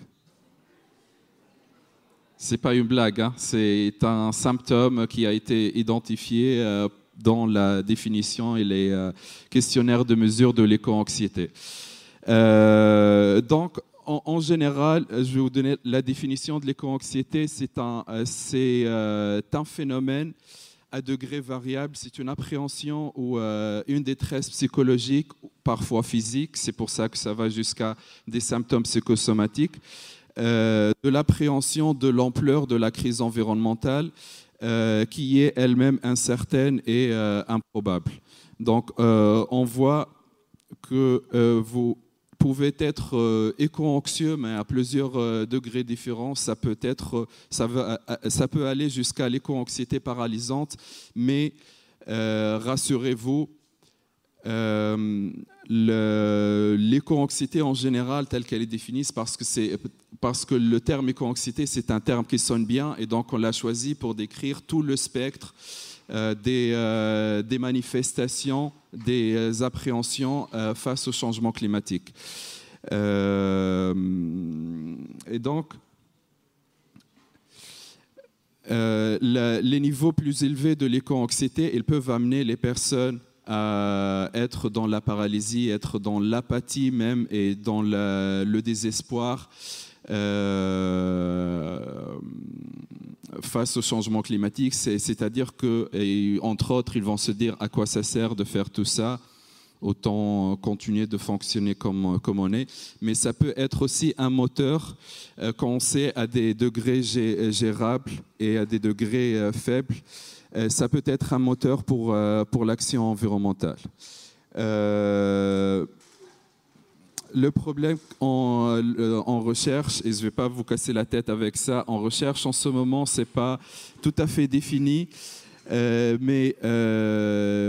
C'est pas une blague, hein, c'est un symptôme qui a été identifié dans la définition et les questionnaires de mesure de l'éco-anxiété. Donc, en général, je vais vous donner la définition de l'éco-anxiété. C'est un phénomène à degré variable. C'est une appréhension ou une détresse psychologique, parfois physique. C'est pour ça que ça va jusqu'à des symptômes psychosomatiques. De l'appréhension de l'ampleur de la crise environnementale qui est elle-même incertaine et improbable. Donc, on voit que vous pouvez être éco-anxieux, mais à plusieurs degrés différents. Ça peut aller jusqu'à l'éco-anxiété paralysante, mais rassurez-vous, l'éco-anxiété en général, telle qu'elle est définie, parce que le terme éco-anxiété, c'est un terme qui sonne bien, et donc on l'a choisi pour décrire tout le spectre des manifestations, des appréhensions face au changement climatique. Et donc, les niveaux plus élevés de l'éco-anxiété, ils peuvent amener les personnes à être dans la paralysie, être dans l'apathie même et dans le désespoir face au changement climatique. C'est-à-dire que, entre autres, ils vont se dire à quoi ça sert de faire tout ça, autant continuer de fonctionner comme on est. Mais ça peut être aussi un moteur quand on sait à des degrés gérables et à des degrés faibles. Ça peut être un moteur pour l'action environnementale. Le problème en recherche, et je ne vais pas vous casser la tête avec ça, en recherche en ce moment, ce n'est pas tout à fait défini, mais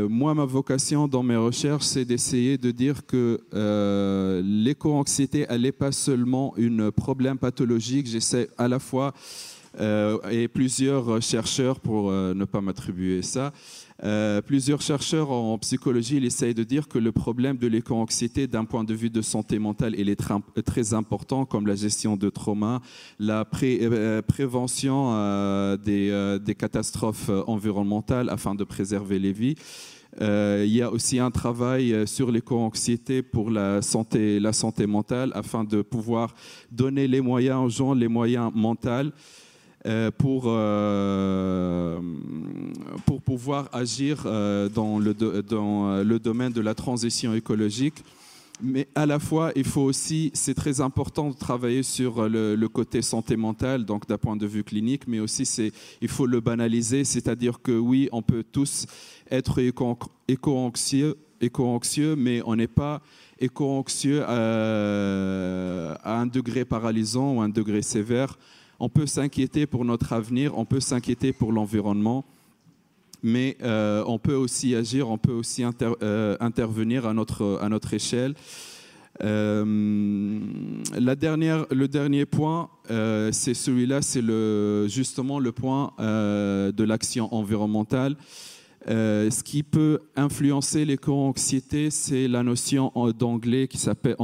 moi, ma vocation dans mes recherches, c'est d'essayer de dire que l'éco-anxiété, elle n'est pas seulement un problème pathologique. J'essaie à la fois, et plusieurs chercheurs, pour ne pas m'attribuer ça, plusieurs chercheurs en psychologie, ils essayent de dire que le problème de l'éco-anxiété, d'un point de vue de santé mentale, il est très important, comme la gestion de trauma, la prévention des catastrophes environnementales afin de préserver les vies. Il y a aussi un travail sur l'éco-anxiété pour la santé mentale afin de pouvoir donner les moyens aux gens, les moyens mentaux, pour pouvoir agir dans le domaine de la transition écologique. Mais à la fois, il faut aussi, c'est très important de travailler sur le côté santé mentale, donc d'un point de vue clinique, mais aussi il faut le banaliser, c'est-à-dire que oui, on peut tous être éco-anxieux, mais on n'est pas éco-anxieux à un degré paralysant ou un degré sévère. On peut s'inquiéter pour notre avenir, on peut s'inquiéter pour l'environnement, mais on peut aussi agir, on peut aussi intervenir à notre échelle. Le dernier point, c'est celui-là, c'est justement le point de l'action environnementale. Ce qui peut influencer l'éco-anxiété, c'est la notion en anglais qui s'appelle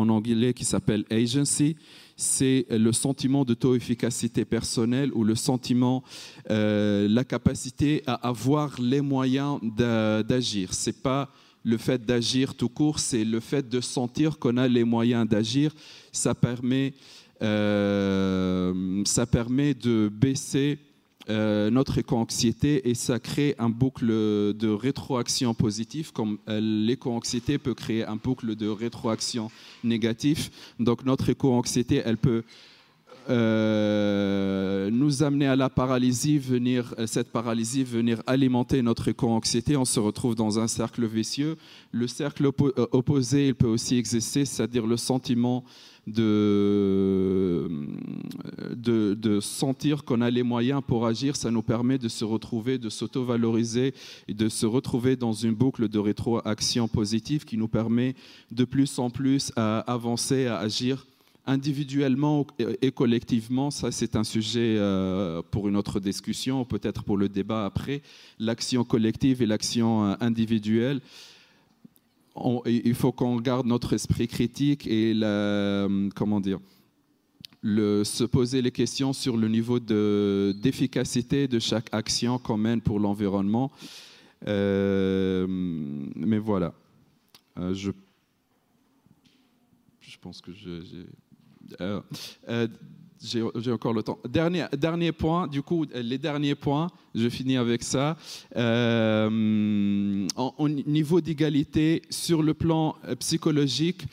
agency. C'est le sentiment d'auto-efficacité personnelle ou le sentiment, la capacité à avoir les moyens d'agir. Ce n'est pas le fait d'agir tout court, c'est le fait de sentir qu'on a les moyens d'agir. Ça permet de baisser notre éco-anxiété et ça crée un boucle de rétroaction positive, comme l'éco-anxiété peut créer un boucle de rétroaction négative. Donc notre éco-anxiété, elle peut nous amener à la paralysie, cette paralysie venir alimenter notre éco-anxiété. On se retrouve dans un cercle vicieux. Le cercle opposé, il peut aussi exister, c'est-à-dire le sentiment de sentir qu'on a les moyens pour agir. Ça nous permet de se retrouver, de s'auto-valoriser et de se retrouver dans une boucle de rétroaction positive qui nous permet de plus en plus à avancer, à agir individuellement et collectivement. Ça, c'est un sujet pour une autre discussion, peut-être pour le débat après. L'action collective et l'action individuelle. Il faut qu'on garde notre esprit critique et se poser les questions sur le niveau d'efficacité de chaque action qu'on mène pour l'environnement. Mais voilà. Je pense que j'ai encore le temps. Dernier point, du coup, les derniers points, je finis avec ça. Au niveau d'égalité, sur le plan psychologique,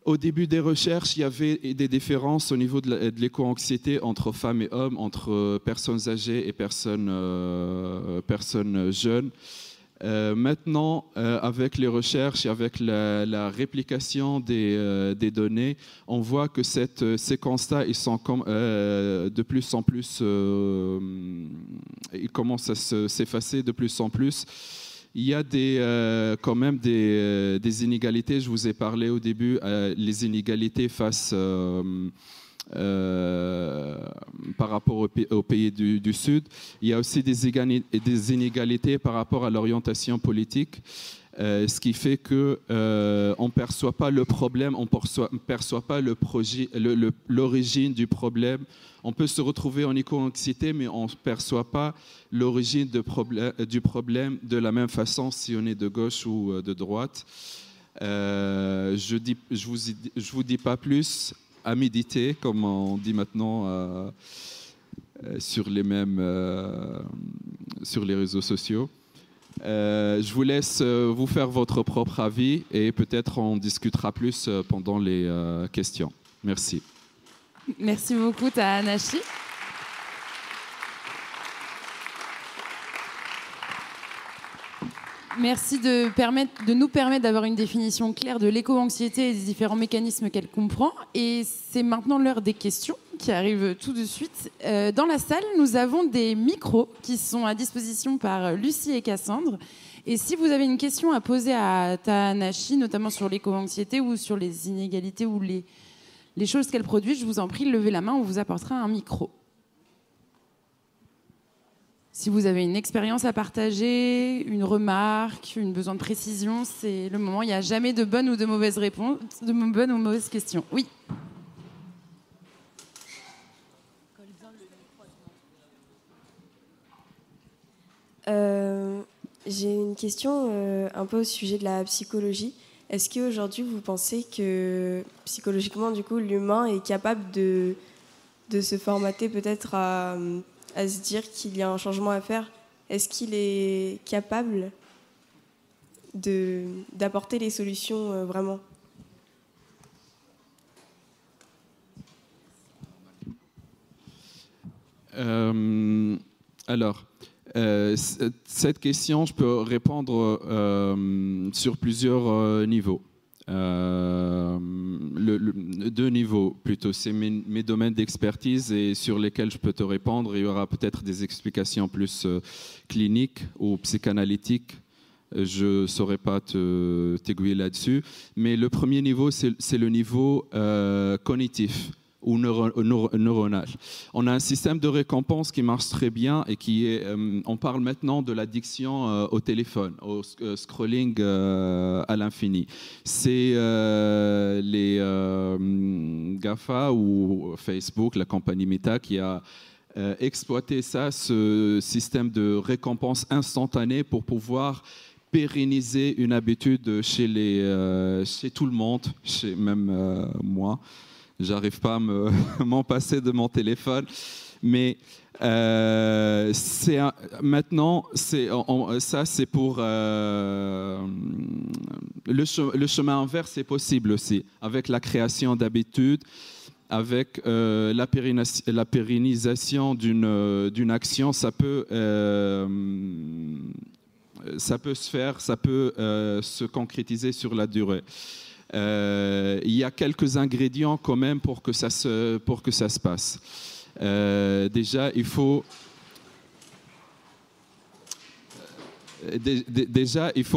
au début des recherches, il y avait des différences au niveau de l'éco-anxiété entre femmes et hommes, entre personnes âgées et personnes jeunes. Maintenant, avec les recherches et avec la réplication des données, on voit que ces constats, ils sont de plus en plus, ils commencent à s'effacer de plus en plus. Il y a quand même des inégalités. Je vous ai parlé au début, les inégalités par rapport aux pays du Sud. Il y a aussi des inégalités par rapport à l'orientation politique, ce qui fait qu'on ne perçoit pas le problème, on ne perçoit pas l'origine du problème. On peut se retrouver en éco-anxiété, mais on ne perçoit pas l'origine du problème de la même façon si on est de gauche ou de droite. Je vous dis pas plus. À méditer, comme on dit maintenant sur les réseaux sociaux. Je vous laisse vous faire votre propre avis et peut-être on discutera plus pendant les questions. Merci. Merci beaucoup, Taha Anachi. Merci de nous permettre d'avoir une définition claire de l'éco-anxiété et des différents mécanismes qu'elle comprend. Et c'est maintenant l'heure des questions qui arrivent tout de suite. Dans la salle, nous avons des micros qui sont à disposition par Lucie et Cassandre. Et si vous avez une question à poser à Taha Anachi, notamment sur l'éco-anxiété ou sur les inégalités ou les choses qu'elle produit, je vous en prie, levez la main, on vous apportera un micro. Si vous avez une expérience à partager, une remarque, un besoin de précision, c'est le moment. Il n'y a jamais de bonnes ou de mauvaises réponses, de bonnes ou mauvaises questions. Oui. J'ai une question un peu au sujet de la psychologie. Est-ce qu'aujourd'hui, vous pensez que psychologiquement, du coup, l'humain est capable de se formater peut-être à se dire qu'il y a un changement à faire? Est-ce qu'il est capable d'apporter les solutions vraiment? Alors, cette question, je peux répondre sur plusieurs niveaux. Deux niveaux plutôt, c'est mes domaines d'expertise et sur lesquels je peux te répondre. Il y aura peut-être des explications plus cliniques ou psychanalytiques. Je ne saurais pas t'aiguiller là-dessus. Mais le premier niveau, c'est le niveau cognitif ou neuronal. On a un système de récompense qui marche très bien et qui est, on parle maintenant de l'addiction au téléphone, au scrolling à l'infini. C'est les GAFA ou Facebook, la compagnie Meta, qui a exploité ça, ce système de récompense instantanée pour pouvoir pérenniser une habitude chez tout le monde, chez même moi. J'arrive pas à m'en passer de mon téléphone, mais maintenant, ça c'est pour le chemin inverse, c'est possible aussi avec la création d'habitudes, avec la pérennisation d'une action, ça peut se faire, ça peut se concrétiser sur la durée. Il y a quelques ingrédients quand même pour que ça se passe. Déjà, il faut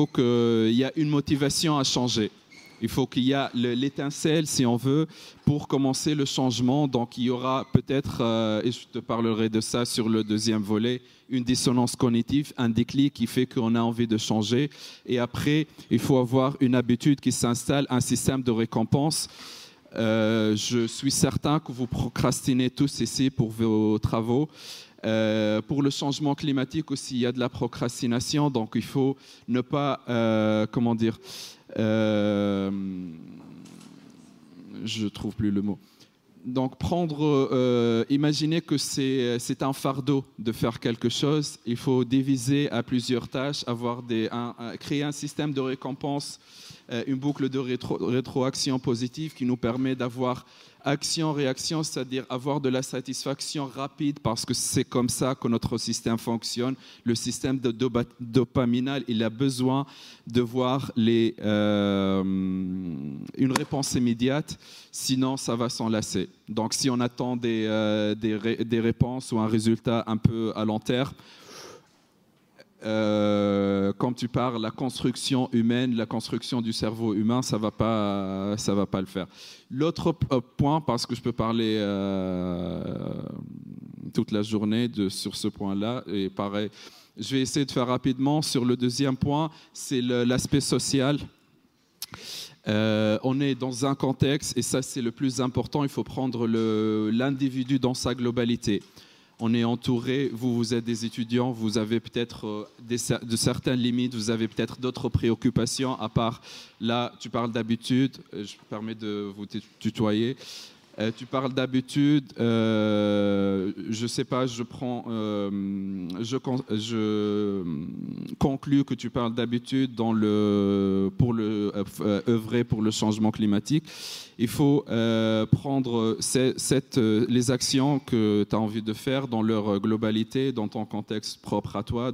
qu'il y ait une motivation à changer. Il faut qu'il y ait l'étincelle, si on veut, pour commencer le changement. Donc, il y aura peut-être, et je te parlerai de ça sur le deuxième volet, une dissonance cognitive, un déclic qui fait qu'on a envie de changer. Et après, il faut avoir une habitude qui s'installe, un système de récompense. Je suis certain que vous procrastinez tous ici pour vos travaux. Pour le changement climatique aussi, il y a de la procrastination. Donc, il faut ne pas, je trouve plus le mot. Donc imaginer que c'est un fardeau de faire quelque chose. Il faut diviser à plusieurs tâches, créer un système de récompense, une boucle de rétroaction positive qui nous permet d'avoir action-réaction, c'est-à-dire avoir de la satisfaction rapide parce que c'est comme ça que notre système fonctionne. Le système dopaminal, il a besoin de voir une réponse immédiate, sinon ça va s'enlacer. Donc si on attend des réponses ou un résultat un peu à long terme, quand tu parles la construction humaine, la construction du cerveau humain, ça va pas le faire. L'autre point, parce que je peux parler toute la journée sur ce point-là, et pareil, je vais essayer de faire rapidement. Sur le deuxième point, c'est l'aspect social. On est dans un contexte, et ça c'est le plus important, il faut prendre l'individu dans sa globalité. On est entouré, vous êtes des étudiants, vous avez peut-être de certaines limites, vous avez peut-être d'autres préoccupations, à part, là, tu parles d'habitude, je me permets de vous tutoyer. Tu parles d'habitude, je ne sais pas, je conclus que tu parles d'habitude pour œuvrer pour le changement climatique. Il faut prendre les actions que tu as envie de faire dans leur globalité, dans ton contexte propre à toi,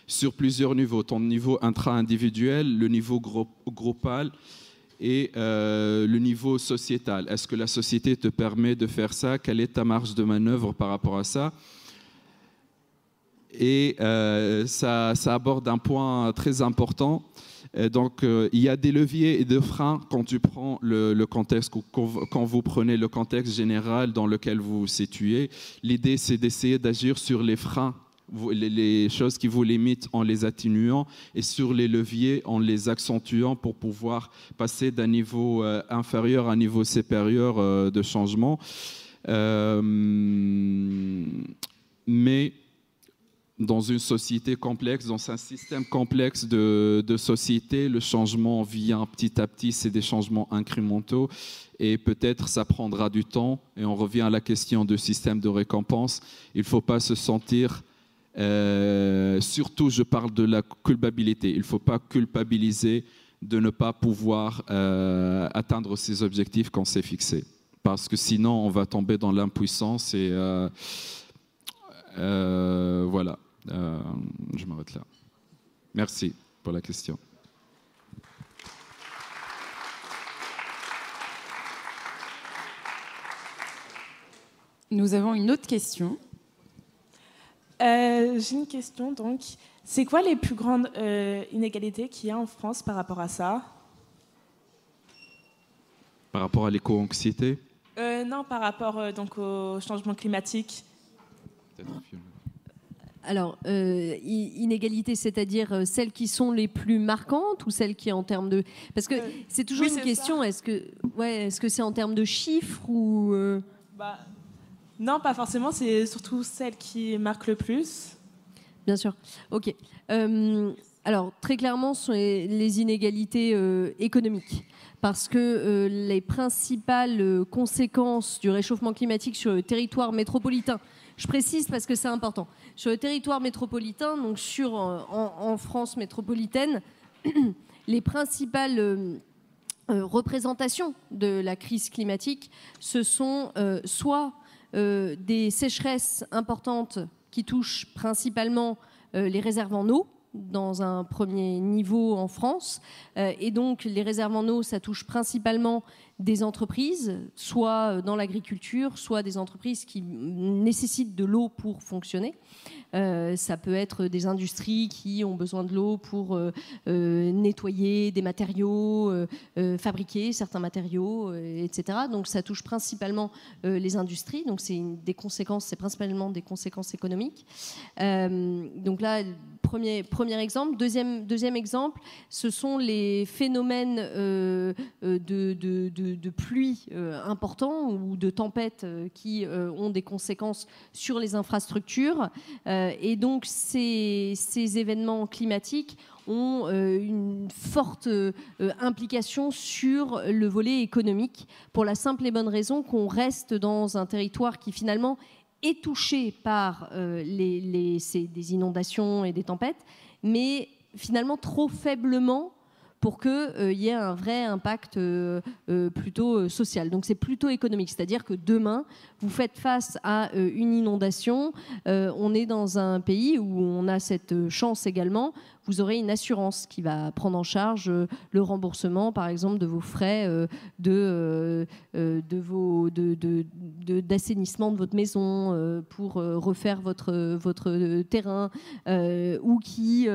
sur plusieurs niveaux. Ton niveau intra-individuel, le niveau groupal et le niveau sociétal. Est-ce que la société te permet de faire ça? Quelle est ta marge de manœuvre par rapport à ça? Et ça aborde un point très important. Donc, il y a des leviers et des freins quand tu prends le contexte, quand vous prenez le contexte général dans lequel vous vous situez. L'idée, c'est d'essayer d'agir sur les freins, les choses qui vous limitent en les atténuant, et sur les leviers en les accentuant pour pouvoir passer d'un niveau inférieur à un niveau supérieur de changement. Mais dans une société complexe, dans un système complexe de société, le changement vient petit à petit, c'est des changements incrémentaux et peut-être ça prendra du temps. Et on revient à la question du système de récompense. Il ne faut pas se sentir, surtout je parle de la culpabilité, il ne faut pas culpabiliser de ne pas pouvoir atteindre ses objectifs qu'on s'est fixés. Parce que sinon, on va tomber dans l'impuissance et voilà. Je m'arrête là. Merci pour la question. Nous avons une autre question. J'ai une question, donc. C'est quoi les plus grandes inégalités qu'il y a en France par rapport à ça? Par rapport à l'éco-anxiété? Non, par rapport donc, au changement climatique. Alors, inégalités, c'est-à-dire celles qui sont les plus marquantes ou celles qui en termes de... Parce que c'est toujours une question, est-ce que c'est en termes de chiffres ou... Non, pas forcément, c'est surtout celles qui marquent le plus. Bien sûr, ok. Alors, très clairement, ce sont les inégalités économiques. Parce que les principales conséquences du réchauffement climatique sur le territoire métropolitain, je précise parce que c'est important, sur le territoire métropolitain, donc en France métropolitaine, les principales représentations de la crise climatique, ce sont soit des sécheresses importantes qui touchent principalement les réserves en eau, dans un premier niveau en France. Et donc, les réserves en eau, ça touche principalement des entreprises, soit dans l'agriculture, soit des entreprises qui nécessitent de l'eau pour fonctionner. Ça peut être des industries qui ont besoin de l'eau pour nettoyer des matériaux, fabriquer certains matériaux, etc. Donc, ça touche principalement les industries. Donc, c'est principalement des conséquences économiques. Donc là, premier exemple. Deuxième exemple, ce sont les phénomènes de pluie importants ou de tempêtes qui ont des conséquences sur les infrastructures. Et donc, ces événements climatiques ont une forte implication sur le volet économique, pour la simple et bonne raison qu'on reste dans un territoire qui finalement est touché par des inondations et des tempêtes, mais finalement trop faiblement pour qu'il y ait un vrai impact plutôt social. Donc c'est plutôt économique, c'est-à-dire que demain, vous faites face à une inondation, on est dans un pays où on a cette chance également, vous aurez une assurance qui va prendre en charge le remboursement, par exemple, de vos frais d'assainissement de votre maison pour refaire votre terrain ou qui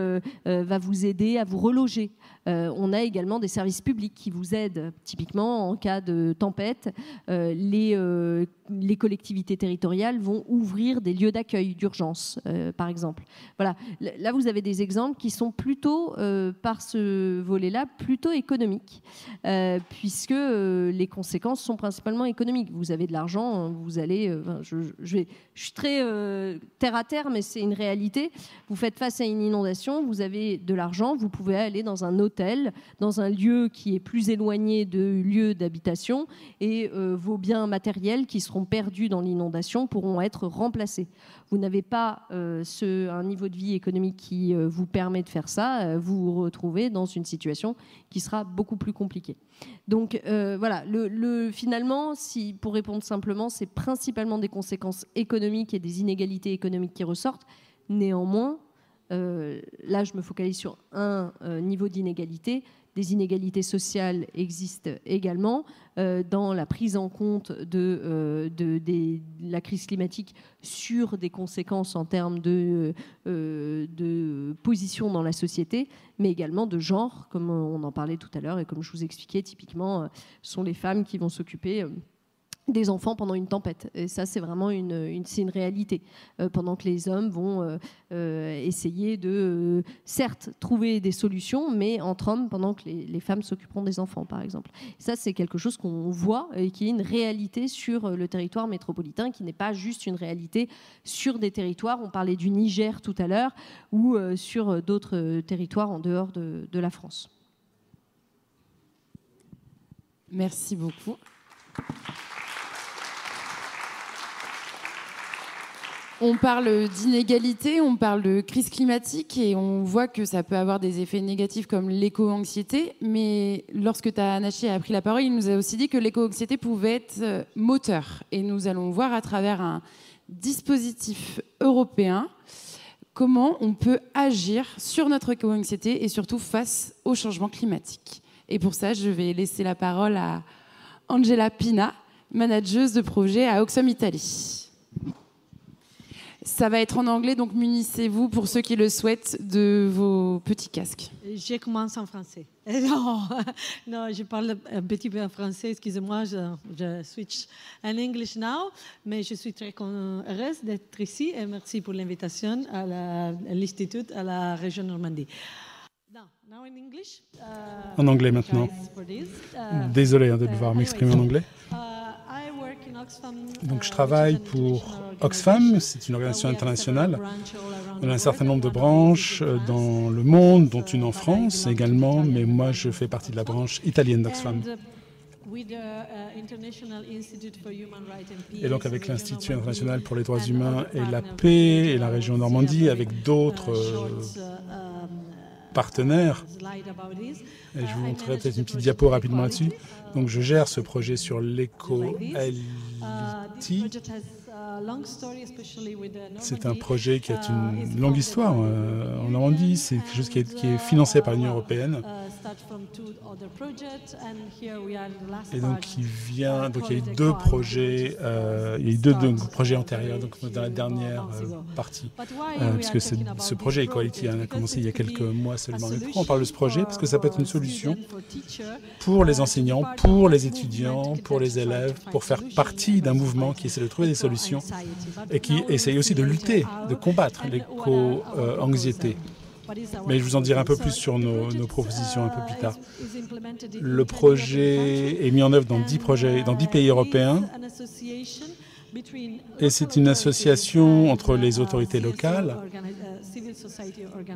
va vous aider à vous reloger. On a également des services publics qui vous aident. Typiquement, en cas de tempête, les collectivités territoriales vont ouvrir des lieux d'accueil d'urgence, par exemple. Voilà. Là, vous avez des exemples qui sont plutôt, par ce volet-là, plutôt économiques, puisque les conséquences sont principalement économiques. Vous avez de l'argent, vous allez... je suis très terre à terre, mais c'est une réalité. Vous faites face à une inondation, vous avez de l'argent, vous pouvez aller dans un hôtel, dans un lieu qui est plus éloigné de lieu d'habitation, et vos biens matériels qui seront perdus dans l'inondation pourront être remplacés. Vous n'avez pas un niveau de vie économique qui vous permet de faire ça, vous vous retrouvez dans une situation qui sera beaucoup plus compliquée. Donc voilà, finalement, pour répondre simplement, c'est principalement des conséquences économiques et des inégalités économiques qui ressortent. Néanmoins, là je me focalise sur un niveau d'inégalité. Des inégalités sociales existent également dans la prise en compte de la crise climatique sur des conséquences en termes de position dans la société, mais également de genre, comme on en parlait tout à l'heure et comme je vous expliquais, typiquement, ce sont les femmes qui vont s'occuper des enfants pendant une tempête. Et ça, c'est vraiment une réalité. Pendant que les hommes vont essayer de, certes, trouver des solutions, mais entre hommes, pendant que les femmes s'occuperont des enfants, par exemple. Ça, c'est quelque chose qu'on voit et qui est une réalité sur le territoire métropolitain, qui n'est pas juste une réalité sur des territoires. On parlait du Niger tout à l'heure, ou sur d'autres territoires en dehors de la France. Merci beaucoup. On parle d'inégalité, on parle de crise climatique et on voit que ça peut avoir des effets négatifs comme l'éco-anxiété. Mais lorsque Tanashi a pris la parole, il nous a aussi dit que l'éco-anxiété pouvait être moteur. Et nous allons voir à travers un dispositif européen comment on peut agir sur notre éco-anxiété et surtout face au changement climatique. Et pour ça, je vais laisser la parole à Angela Pina, manageuse de projet à Oxfam Italie. Ça va être en anglais, donc munissez-vous, pour ceux qui le souhaitent, de vos petits casques. Je commence en français. Non, je parle un petit peu en français, excusez-moi, je switch en English now, mais je suis très heureuse d'être ici et merci pour l'invitation à l'Institut, à la région Normandie. En anglais maintenant. Désolé de devoir m'exprimer en anglais. Donc je travaille pour Oxfam, c'est une organisation internationale. On a un certain nombre de branches dans le monde, dont une en France également, mais moi je fais partie de la branche italienne d'Oxfam. Et donc avec l'Institut international pour les droits humains et la paix et la région Normandie, avec d'autres partenaires. Et je vous montrerai peut-être une petite diapo rapidement là-dessus. Donc je gère ce projet sur l'éco-LT. C'est un projet qui a une longue histoire en Normandie. C'est quelque chose qui est financé par l'Union européenne. Et donc il y a eu deux projets, il y a eu deux projets antérieurs, donc dans la dernière partie, puisque ce projet Equality a commencé il y a quelques mois seulement. Mais pourquoi on parle de ce projet? Parce que ça peut être une solution pour les enseignants, pour les étudiants, pour les élèves, pour faire partie d'un mouvement qui essaie de trouver des solutions et qui essaye aussi de lutter, de combattre l'éco-anxiété. Mais je vous en dirai un peu plus sur nos propositions un peu plus tard. Le projet est mis en œuvre dans 10 pays européens. Et c'est une association entre les autorités locales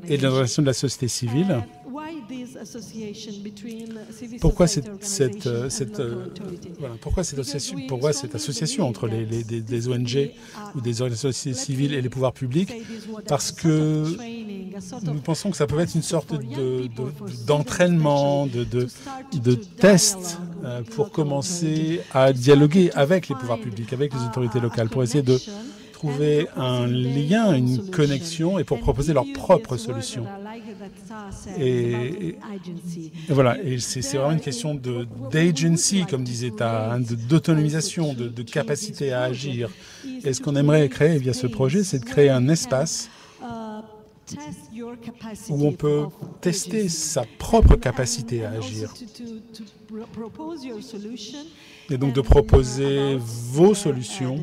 et les organisations de la société civile. Pourquoi cette association entre des ONG ou des organisations civiles et les pouvoirs publics? Parce que nous pensons que ça peut être une sorte d'entraînement, de test pour commencer à dialoguer avec les pouvoirs publics, avec les autorités locales, pour essayer de trouver un lien, une connexion et pour proposer leurs propres solutions. Et voilà, et c'est vraiment une question d'agency, comme disait Ta, d'autonomisation, de capacité à agir. Et ce qu'on aimerait créer via ce projet, c'est de créer un espace où on peut tester sa propre capacité à agir. Et donc de proposer vos solutions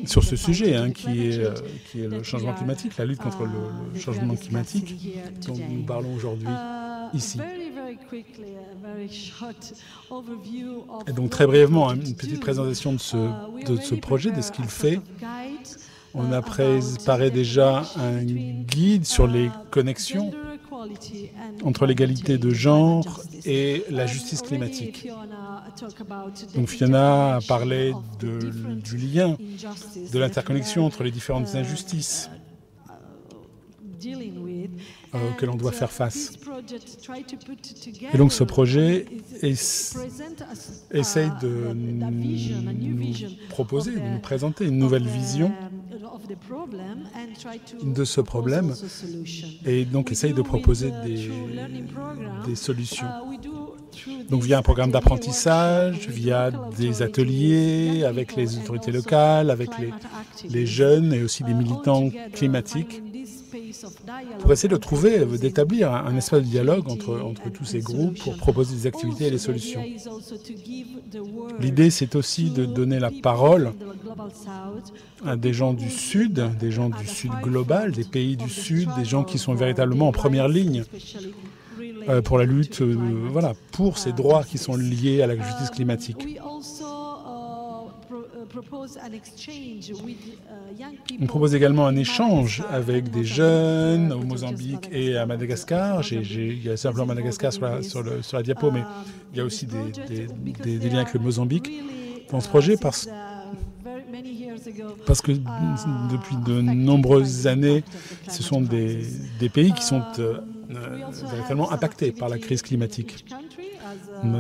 sur ce sujet qui est le changement climatique, la lutte contre le changement climatique dont nous parlons aujourd'hui ici. Et donc très brièvement, une petite présentation de ce projet, de ce qu'il fait. On a préparé déjà un guide sur les connexions entre l'égalité de genre et la justice climatique. Donc Fiona a parlé du lien, de l'interconnexion entre les différentes injustices auxquelles on doit faire face. Et donc ce projet essaye de nous proposer, de nous présenter une nouvelle vision de ce problème et donc essaye de proposer des solutions. Donc via un programme d'apprentissage, via des ateliers avec les autorités locales, avec les jeunes et aussi des militants climatiques. pour essayer de trouver, d'établir un espace de dialogue entre tous ces groupes pour proposer des activités et des solutions. L'idée, c'est aussi de donner la parole à des gens du Sud global, des pays du Sud, des gens qui sont véritablement en première ligne pour la lutte pour ces droits qui sont liés à la justice climatique. On propose également un échange avec des jeunes au Mozambique et à Madagascar. Il y a simplement Madagascar sur la diapo, mais il y a aussi des liens avec le Mozambique dans ce projet parce que depuis de nombreuses années, ce sont des pays qui sont véritablement impactés par la crise climatique. On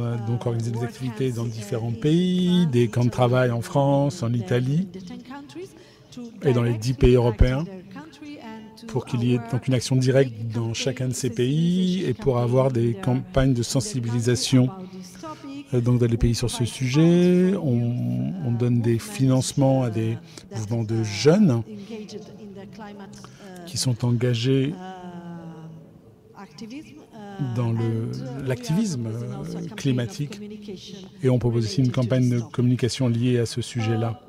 a donc organisé des activités dans différents pays, des camps de travail en France, en Italie et dans les 10 pays européens pour qu'il y ait donc une action directe dans chacun de ces pays et pour avoir des campagnes de sensibilisation donc dans les pays sur ce sujet. On donne des financements à des mouvements de jeunes qui sont engagés dans l'activisme climatique et on propose aussi une campagne de communication liée à ce sujet-là.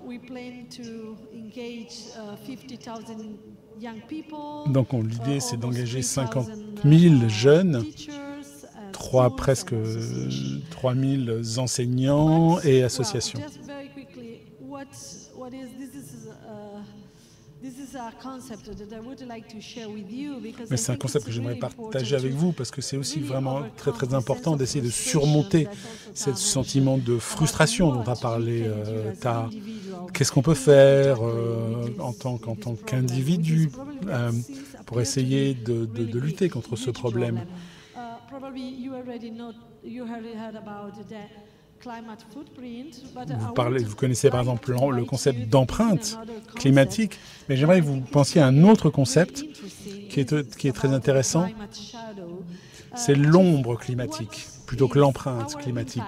Donc l'idée c'est d'engager 50 000 jeunes, presque 3 000 enseignants et associations. Mais c'est un concept que j'aimerais partager avec vous parce que c'est aussi vraiment très très important d'essayer de surmonter ce sentiment de frustration dont a parlé Ta. Qu'est-ce qu'on peut faire en tant qu'individu pour essayer de lutter contre ce problème? Vous connaissez par exemple le concept d'empreinte climatique, mais j'aimerais que vous pensiez à un autre concept qui est très intéressant, c'est l'ombre climatique plutôt que l'empreinte climatique.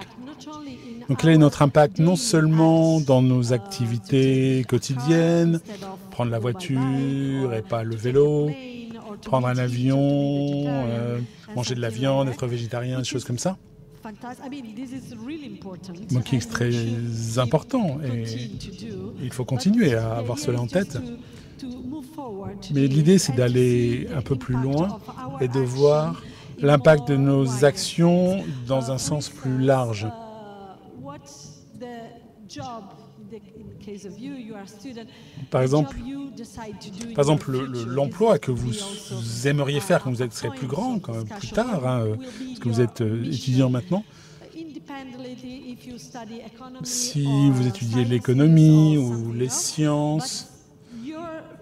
Donc quel est notre impact non seulement dans nos activités quotidiennes, prendre la voiture et pas le vélo, prendre un avion, manger de la viande, être végétarien, des choses comme ça. Donc qui est très important et il faut continuer à avoir cela en tête. Mais l'idée c'est d'aller un peu plus loin et de voir l'impact de nos actions dans un sens plus large. Par exemple, l'emploi que vous aimeriez faire quand vous serez plus grand, plus tard, parce que vous êtes étudiant maintenant. Si vous étudiez l'économie ou les sciences,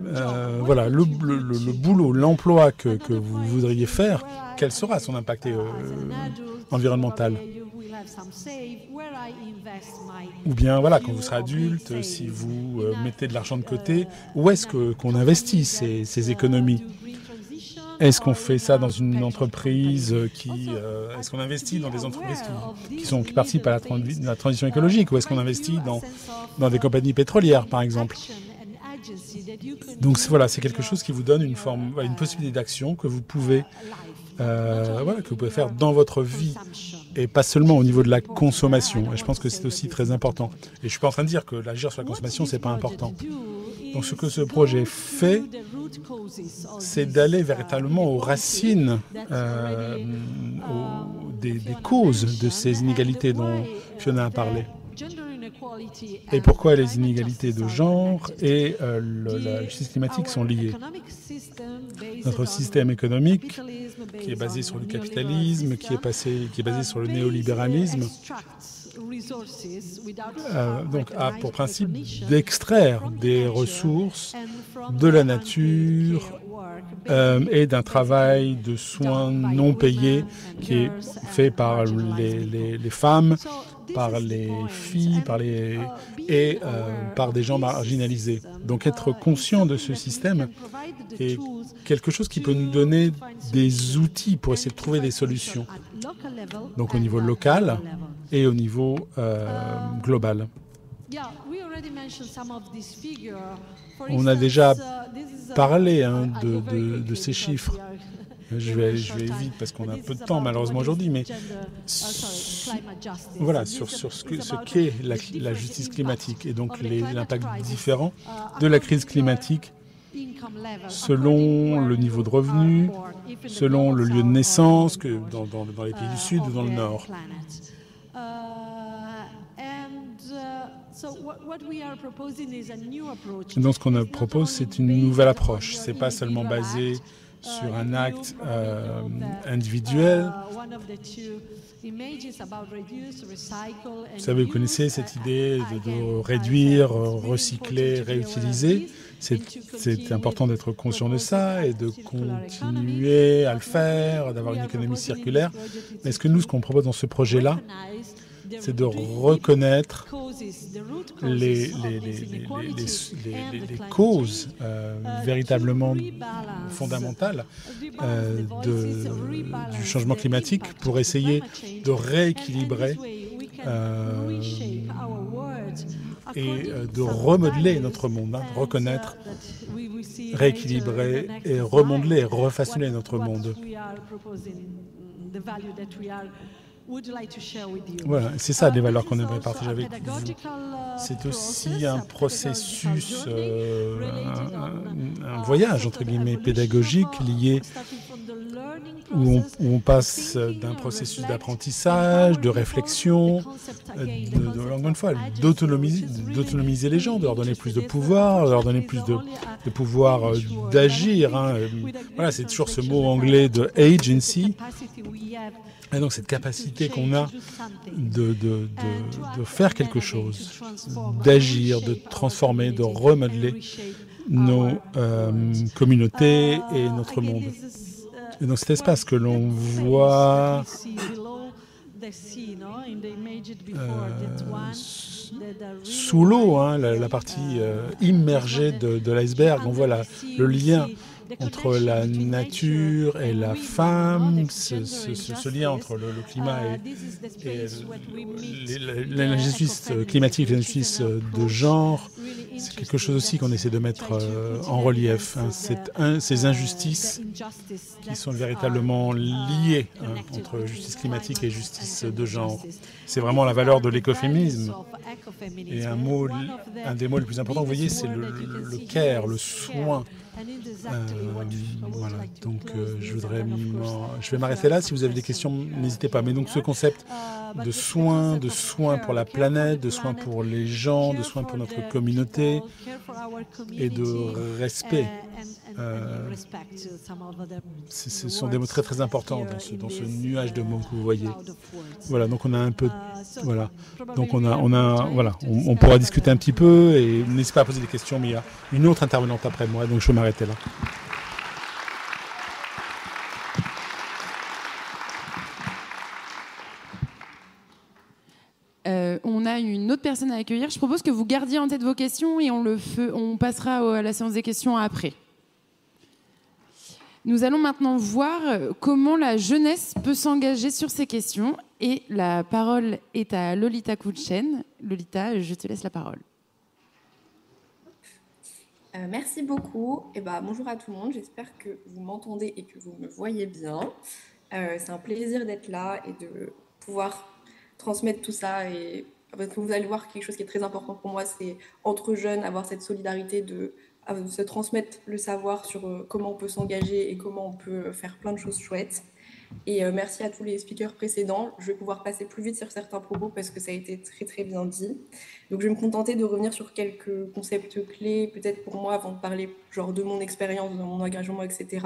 le boulot, l'emploi que vous voudriez faire, quel sera son impact environnemental? Ou bien, quand vous serez adulte, si vous mettez de l'argent de côté, où est-ce qu'on investit ces économies? Est-ce qu'on fait ça dans une entreprise est-ce qu'on investit dans des entreprises qui participent à la transition écologique? Ou est-ce qu'on investit dans des compagnies pétrolières, par exemple? Donc c'est quelque chose qui vous donne une possibilité d'action que vous pouvez faire dans votre vie et pas seulement au niveau de la consommation. Et je pense que c'est aussi très important. Et je ne suis pas en train de dire que l'agir sur la consommation, ce n'est pas important. Donc ce que ce projet fait, c'est d'aller véritablement aux racines des causes de ces inégalités dont Fiona a parlé. Et pourquoi les inégalités de genre et la justice climatique sont liées. Notre système économique, qui est basé sur le capitalisme, qui est basé sur le néolibéralisme, a pour principe d'extraire des ressources de la nature et d'un travail de soins non payés qui est fait par les femmes, par les filles, par des gens marginalisés. Donc être conscient de ce système est quelque chose qui peut nous donner des outils pour essayer de trouver des solutions. Donc au niveau local et au niveau global. On a déjà parlé de ces chiffres. Je vais vite parce qu'on a peu de temps malheureusement aujourd'hui, mais voilà, sur ce qu'est la justice climatique et donc l'impact différent de la crise climatique selon le niveau de revenu, selon le lieu de naissance, que dans les pays du Sud ou dans le Nord. Donc ce qu'on propose, c'est une nouvelle approche. Ce n'est pas seulement basé sur un acte individuel. Vous savez, vous connaissez cette idée de réduire, recycler, réutiliser. C'est important d'être conscient de ça et de continuer à le faire, d'avoir une économie circulaire. Mais ce qu'on propose dans ce projet-là, c'est de reconnaître les causes véritablement fondamentales du changement climatique pour essayer de rééquilibrer et de remodeler notre monde, reconnaître, rééquilibrer et remodeler, refaçonner notre monde. Voilà, c'est ça les valeurs qu'on aimerait partager avec vous. C'est aussi un processus, un voyage entre guillemets pédagogique lié où on passe d'un processus d'apprentissage, de réflexion, encore une fois, d'autonomiser les gens, de leur donner plus de pouvoir, de leur donner plus de pouvoir d'agir. Voilà, c'est toujours ce mot anglais de agency. Et donc cette capacité qu'on a de faire quelque chose, d'agir, de transformer, de remodeler nos communautés et notre monde. Et dans cet espace que l'on voit sous l'eau, la partie immergée de l'iceberg, on voit le lien entre la nature et la femme, ce lien entre le climat et l'injustice climatique, l'injustice de genre. C'est quelque chose aussi qu'on essaie de mettre en relief. Ces injustices qui sont véritablement liées entre justice climatique et justice de genre. C'est vraiment la valeur de l'écoféminisme. Et un des mots les plus importants, vous voyez, c'est le care, le soin. Voilà, donc je vais m'arrêter là. Si vous avez des questions, n'hésitez pas. Mais donc ce concept de soins pour la planète, de soins pour les gens, de soins pour notre communauté et de respect. Ce sont des mots très très importants dans ce nuage de mots que vous voyez. Voilà, donc on a un peu, voilà, donc on pourra discuter un petit peu et n'hésitez pas à poser des questions. Mais il y a une autre intervenante après moi, donc je vais m'arrêter là. On a une autre personne à accueillir. Je propose que vous gardiez en tête vos questions et on passera à la séance des questions après. Nous allons maintenant voir comment la jeunesse peut s'engager sur ces questions. Et la parole est à Lolita Kouchen. Lolita, je te laisse la parole. Merci beaucoup. Bonjour à tout le monde. J'espère que vous m'entendez et que vous me voyez bien. C'est un plaisir d'être là et de pouvoir transmettre tout ça. Et parce que vous allez voir, quelque chose qui est très important pour moi, c'est entre jeunes, avoir cette solidarité de se transmettre le savoir sur comment on peut s'engager et comment on peut faire plein de choses chouettes. Et merci à tous les speakers précédents. Je vais pouvoir passer plus vite sur certains propos parce que ça a été très très bien dit. Donc je vais me contenter de revenir sur quelques concepts clés, peut-être pour moi, avant de parler de mon expérience, de mon engagement, etc.,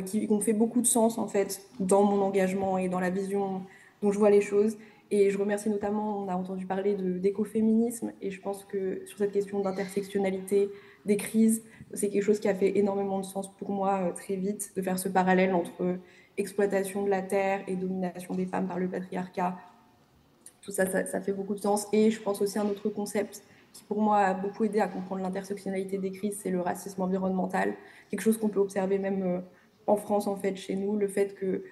qui ont fait beaucoup de sens en fait dans mon engagement et dans la vision dont je vois les choses. Et je remercie notamment, on a entendu parler d'écoféminisme, et je pense que sur cette question d'intersectionnalité des crises, c'est quelque chose qui a fait énormément de sens pour moi très vite, de faire ce parallèle entre exploitation de la terre et domination des femmes par le patriarcat. Tout ça, ça fait beaucoup de sens. Et je pense aussi à un autre concept qui pour moi a beaucoup aidé à comprendre l'intersectionnalité des crises, c'est le racisme environnemental, quelque chose qu'on peut observer même en France, en fait, chez nous, le fait que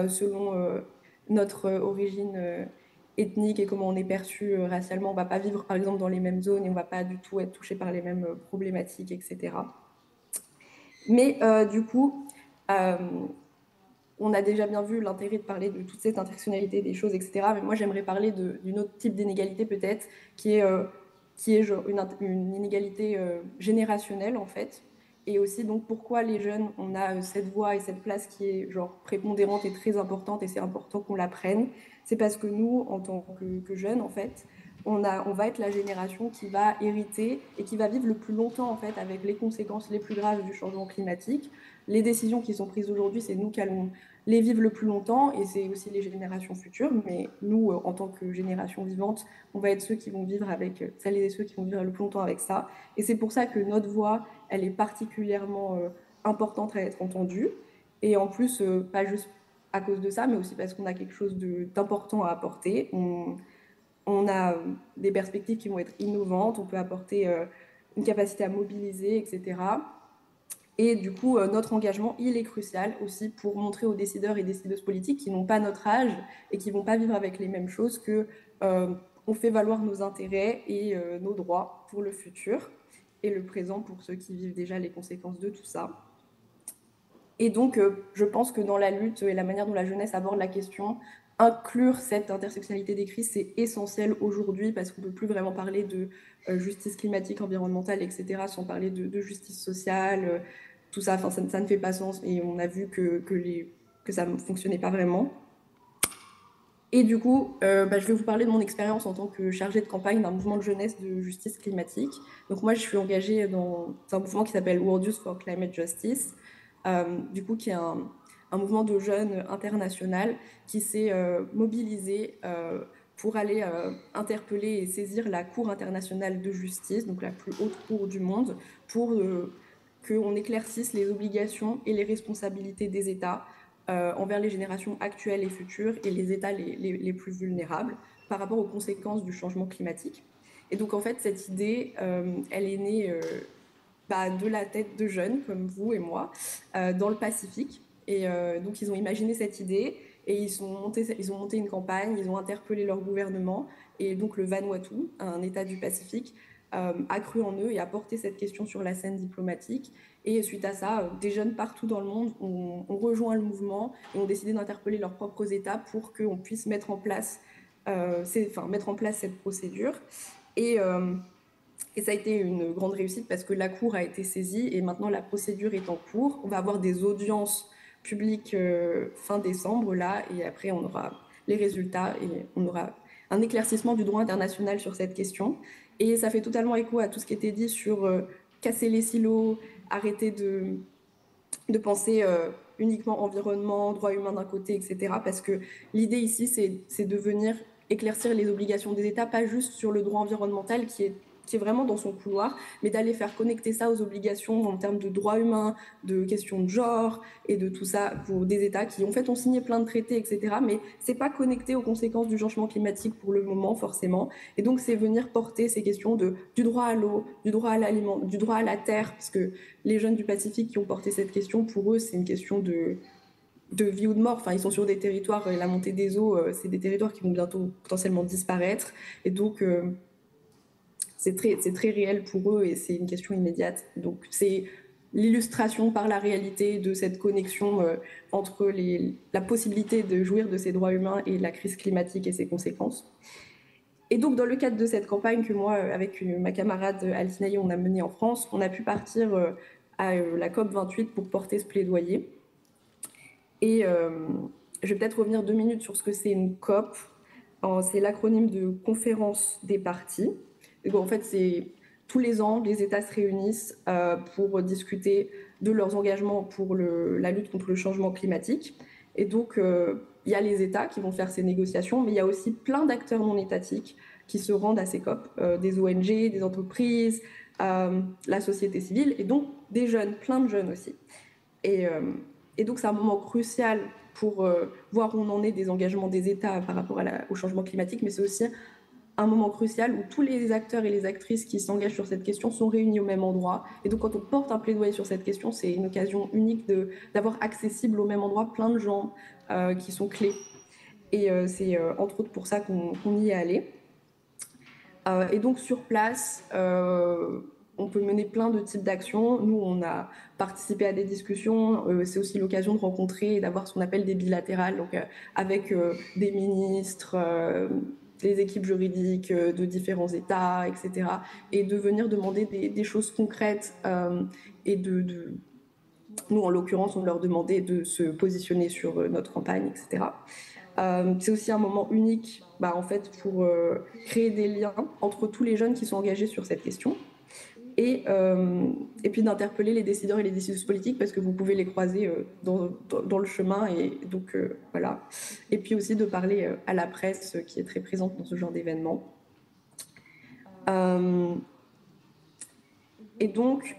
selon notre origine ethnique et comment on est perçu racialement. On ne va pas vivre, par exemple, dans les mêmes zones et on ne va pas du tout être touché par les mêmes problématiques, etc. Mais du coup, on a déjà bien vu l'intérêt de parler de toute cette intersectionnalité des choses, etc. Mais moi, j'aimerais parler d'une autre type d'inégalité, peut-être, qui est genre une inégalité générationnelle, en fait. Et aussi, donc, pourquoi les jeunes, on a cette voix et cette place qui est genre prépondérante et très importante, et c'est important qu'on la prenne. C'est parce que nous, en tant que jeunes, en fait, on va être la génération qui va hériter et qui va vivre le plus longtemps, en fait, avec les conséquences les plus graves du changement climatique. Les décisions qui sont prises aujourd'hui, c'est nous qui allons les vivre le plus longtemps, et c'est aussi les générations futures. Mais nous, en tant que génération vivante, on va être ceux qui vont vivre avec celles et ceux qui vont vivre le plus longtemps avec ça. Et c'est pour ça que notre voix, elle est particulièrement importante à être entendue. Et en plus, pas juste à cause de ça, mais aussi parce qu'on a quelque chose d'important à apporter. On a des perspectives qui vont être innovantes, on peut apporter une capacité à mobiliser, etc. Et du coup, notre engagement, il est crucial aussi pour montrer aux décideurs et décideuses politiques qui n'ont pas notre âge et qui ne vont pas vivre avec les mêmes choses qu'on fait valoir nos intérêts et nos droits pour le futur et le présent pour ceux qui vivent déjà les conséquences de tout ça. Et donc, je pense que dans la lutte et la manière dont la jeunesse aborde la question, inclure cette intersectionnalité des crises, c'est essentiel aujourd'hui parce qu'on ne peut plus vraiment parler de justice climatique, environnementale, etc., sans parler de justice sociale, tout ça, ça ne fait pas sens et on a vu que ça ne fonctionnait pas vraiment. Et du coup, je vais vous parler de mon expérience en tant que chargée de campagne d'un mouvement de jeunesse de justice climatique. Donc moi, je suis engagée dans un mouvement qui s'appelle World Youth for Climate Justice, du coup, qui est un mouvement de jeunes international qui s'est mobilisé pour aller interpeller et saisir la Cour internationale de justice, donc la plus haute cour du monde, pour qu'on éclaircisse les obligations et les responsabilités des États envers les générations actuelles et futures et les États les plus vulnérables par rapport aux conséquences du changement climatique. Et donc, en fait, cette idée, elle est née de la tête de jeunes comme vous et moi dans le Pacifique. Et donc, ils ont imaginé cette idée et ils ont monté une campagne, ils ont interpellé leur gouvernement. Et donc, le Vanuatu, un État du Pacifique, a cru en eux et a porté cette question sur la scène diplomatique. Et suite à ça, des jeunes partout dans le monde ont rejoint le mouvement et ont décidé d'interpeller leurs propres États pour qu'on puisse mettre en place cette procédure. Et ça a été une grande réussite parce que la Cour a été saisie et maintenant la procédure est en cours. On va avoir des audiences publiques fin décembre là et après on aura les résultats et on aura un éclaircissement du droit international sur cette question. Et ça fait totalement écho à tout ce qui était dit sur casser les silos, arrêter de penser uniquement environnement, droits humains d'un côté, etc. Parce que l'idée ici, c'est de venir éclaircir les obligations des États, pas juste sur le droit environnemental qui est vraiment dans son couloir, mais d'aller faire connecter ça aux obligations en termes de droits humains, de questions de genre et de tout ça pour des États qui en fait ont signé plein de traités, etc. Mais c'est pas connecté aux conséquences du changement climatique pour le moment forcément. Et donc c'est venir porter ces questions du droit à l'eau, du droit à l'aliment, du droit à la terre, parce que les jeunes du Pacifique qui ont porté cette question, pour eux c'est une question de vie ou de mort. Enfin, ils sont sur des territoires, la montée des eaux, c'est des territoires qui vont bientôt potentiellement disparaître. Et donc c'est très réel pour eux et c'est une question immédiate. Donc, c'est l'illustration par la réalité de cette connexion entre la possibilité de jouir de ces droits humains et la crise climatique et ses conséquences. Et donc, dans le cadre de cette campagne que moi, avec ma camarade Altinaï, on a menée en France, on a pu partir à la COP28 pour porter ce plaidoyer. Et je vais peut-être revenir 2 minutes sur ce que c'est une COP. C'est l'acronyme de Conférence des parties. En fait, c'est tous les ans, les États se réunissent pour discuter de leurs engagements pour la lutte contre le changement climatique. Et donc, il y a les États qui vont faire ces négociations, mais il y a aussi plein d'acteurs non étatiques qui se rendent à ces COP, des ONG, des entreprises, la société civile, et donc des jeunes, plein de jeunes aussi. Et donc, c'est un moment crucial pour voir où on en est des engagements des États par rapport au changement climatique, mais c'est aussi un moment crucial où tous les acteurs et les actrices qui s'engagent sur cette question sont réunis au même endroit. Et donc, quand on porte un plaidoyer sur cette question, c'est une occasion unique d'avoir accessible au même endroit plein de gens qui sont clés. Et c'est entre autres pour ça qu'on y est allé. Et donc sur place, on peut mener plein de types d'actions. Nous, on a participé à des discussions. C'est aussi l'occasion de rencontrer et d'avoir ce qu'on appelle des bilatérales, donc avec des ministres, les équipes juridiques de différents États, etc. Et de venir demander des choses concrètes et nous, en l'occurrence, on leur demandait de se positionner sur notre campagne, etc. C'est aussi un moment unique en fait, pour créer des liens entre tous les jeunes qui sont engagés sur cette question et puis d'interpeller les décideurs et les décideuses politiques parce que vous pouvez les croiser dans le chemin et donc voilà. Et puis aussi de parler à la presse qui est très présente dans ce genre d'événements. Et donc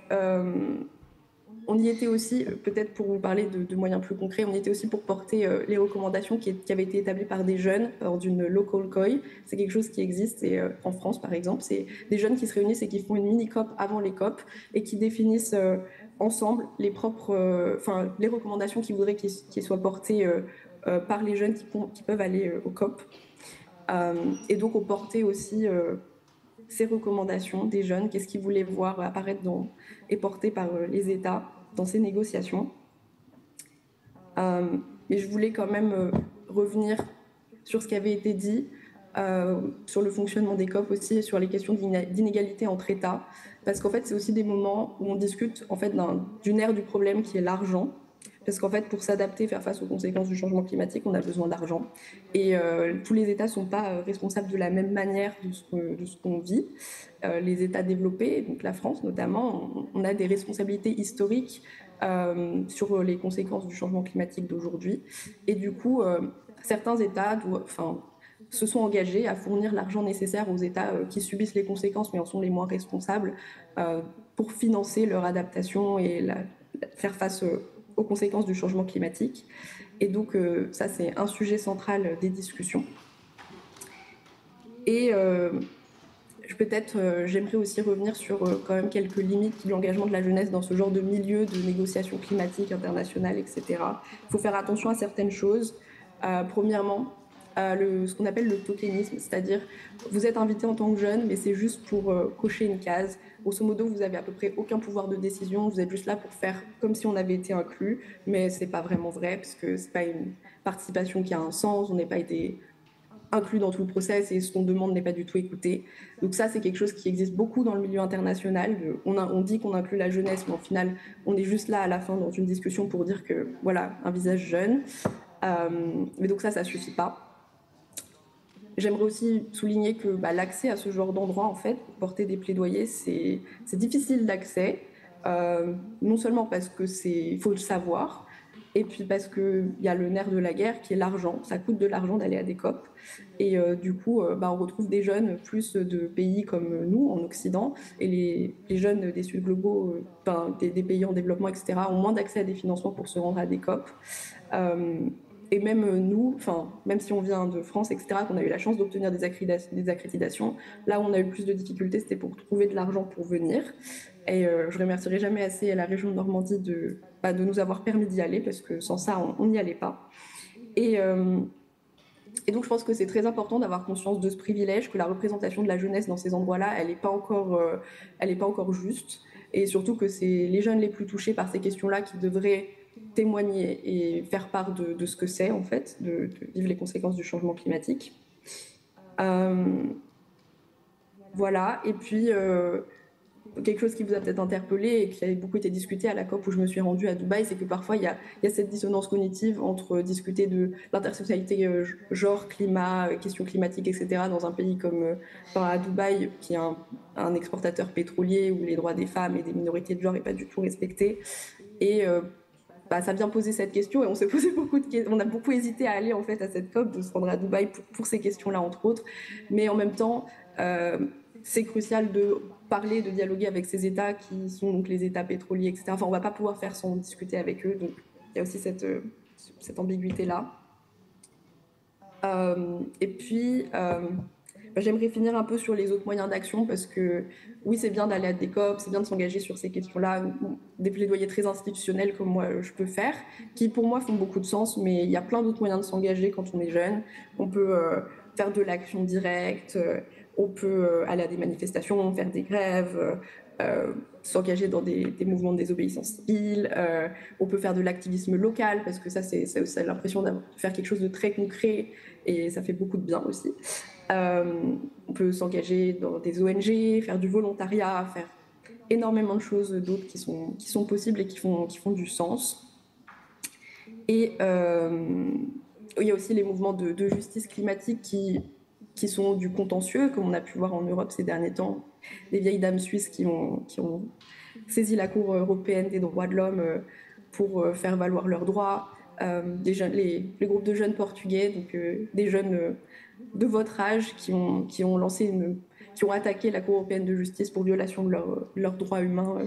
on y était aussi, peut-être pour vous parler de moyens plus concrets, on y était aussi pour porter les recommandations qui avaient été établies par des jeunes lors d'une local COI. C'est quelque chose qui existe en France, par exemple. C'est des jeunes qui se réunissent et qui font une mini-COP avant les COP et qui définissent ensemble les recommandations qu'ils voudraient qu'ils soient portées par les jeunes qui peuvent aller au COP. Et donc, on portait aussi ces recommandations des jeunes, qu'est-ce qu'ils voulaient voir apparaître et porter par les États dans ces négociations. Mais je voulais quand même revenir sur ce qui avait été dit, sur le fonctionnement des COP aussi, et sur les questions d'inégalité entre États, parce qu'en fait, c'est aussi des moments où on discute en fait, d'une ère du problème qui est l'argent, parce qu'en fait, pour s'adapter, faire face aux conséquences du changement climatique, on a besoin d'argent. Et tous les États ne sont pas responsables de la même manière de ce qu'on vit. Les États développés, donc la France notamment, on a des responsabilités historiques sur les conséquences du changement climatique d'aujourd'hui. Et du coup, certains États se sont engagés à fournir l'argent nécessaire aux États qui subissent les conséquences, mais en sont les moins responsables, pour financer leur adaptation et faire face aux conséquences du changement climatique. Et donc, ça, c'est un sujet central des discussions. Et j'aimerais aussi revenir sur quand même quelques limites de l'engagement de la jeunesse dans ce genre de milieu de négociations climatiques internationales, etc. Il faut faire attention à certaines choses. Premièrement, ce qu'on appelle le tokenisme, c'est-à-dire vous êtes invité en tant que jeune, mais c'est juste pour cocher une case. Grosso modo, vous avez à peu près aucun pouvoir de décision, vous êtes juste là pour faire comme si on avait été inclus, mais c'est pas vraiment vrai, parce que c'est pas une participation qui a un sens, on n'est pas été inclus dans tout le process et ce qu'on demande n'est pas du tout écouté. Donc ça, c'est quelque chose qui existe beaucoup dans le milieu international. On dit qu'on inclut la jeunesse, mais au final, on est juste là à la fin dans une discussion pour dire que, voilà, un visage jeune. Mais donc ça suffit pas. J'aimerais aussi souligner que l'accès à ce genre d'endroit, en fait, pour porter des plaidoyers, c'est difficile d'accès, non seulement parce que faut le savoir, et puis parce qu'il y a le nerf de la guerre qui est l'argent. Ça coûte de l'argent d'aller à des COP. Et du coup, on retrouve des jeunes plus de pays comme nous, en Occident, et les jeunes des Sud globaux, des pays en développement, etc., ont moins d'accès à des financements pour se rendre à des COP. Et même nous, même si on vient de France, etc., qu'on a eu la chance d'obtenir des accréditations, là où on a eu le plus de difficultés, c'était pour trouver de l'argent pour venir. Et je remercierai jamais assez la région de Normandie de nous avoir permis d'y aller, parce que sans ça, on n'y allait pas. Et donc, je pense que c'est très important d'avoir conscience de ce privilège, que la représentation de la jeunesse dans ces endroits-là, elle n'est pas encore juste. Et surtout que c'est les jeunes les plus touchés par ces questions-là qui devraient témoigner et faire part de ce que c'est, en fait, de vivre les conséquences du changement climatique. Voilà. Et puis, quelque chose qui vous a peut-être interpellé et qui a beaucoup été discuté à la COP où je me suis rendue à Dubaï, c'est que parfois, il y a cette dissonance cognitive entre discuter de l'intersectionnalité genre, climat, questions climatiques, etc., dans un pays comme à Dubaï, qui est un exportateur pétrolier où les droits des femmes et des minorités de genre n'est pas du tout respectés. Et ça vient poser cette question et on s'est posé on a beaucoup hésité à aller en fait à cette COP, de se rendre à Dubaï pour ces questions-là entre autres, mais en même temps c'est crucial de parler, de dialoguer avec ces États qui sont donc les États pétroliers, etc. Enfin, on va pas pouvoir faire sans discuter avec eux, donc il y a aussi cette ambiguïté-là. Et puis j'aimerais finir un peu sur les autres moyens d'action parce que oui, c'est bien d'aller à des COP, c'est bien de s'engager sur ces questions-là, des plaidoyers très institutionnels comme moi je peux faire, qui pour moi font beaucoup de sens, mais il y a plein d'autres moyens de s'engager quand on est jeune. On peut faire de l'action directe, on peut aller à des manifestations, faire des grèves, s'engager dans des mouvements de désobéissance civile, on peut faire de l'activisme local parce que ça a l'impression de faire quelque chose de très concret et ça fait beaucoup de bien aussi. On peut s'engager dans des ONG, faire du volontariat, faire énormément de choses d'autres qui sont possibles et qui font du sens. Et il y a aussi les mouvements de justice climatique qui sont du contentieux, comme on a pu voir en Europe ces derniers temps. Des vieilles dames suisses qui ont saisi la Cour européenne des droits de l'homme pour faire valoir leurs droits. Les groupes de jeunes portugais, donc des jeunes de votre âge qui ont attaqué la Cour européenne de justice pour violation de leurs droits humains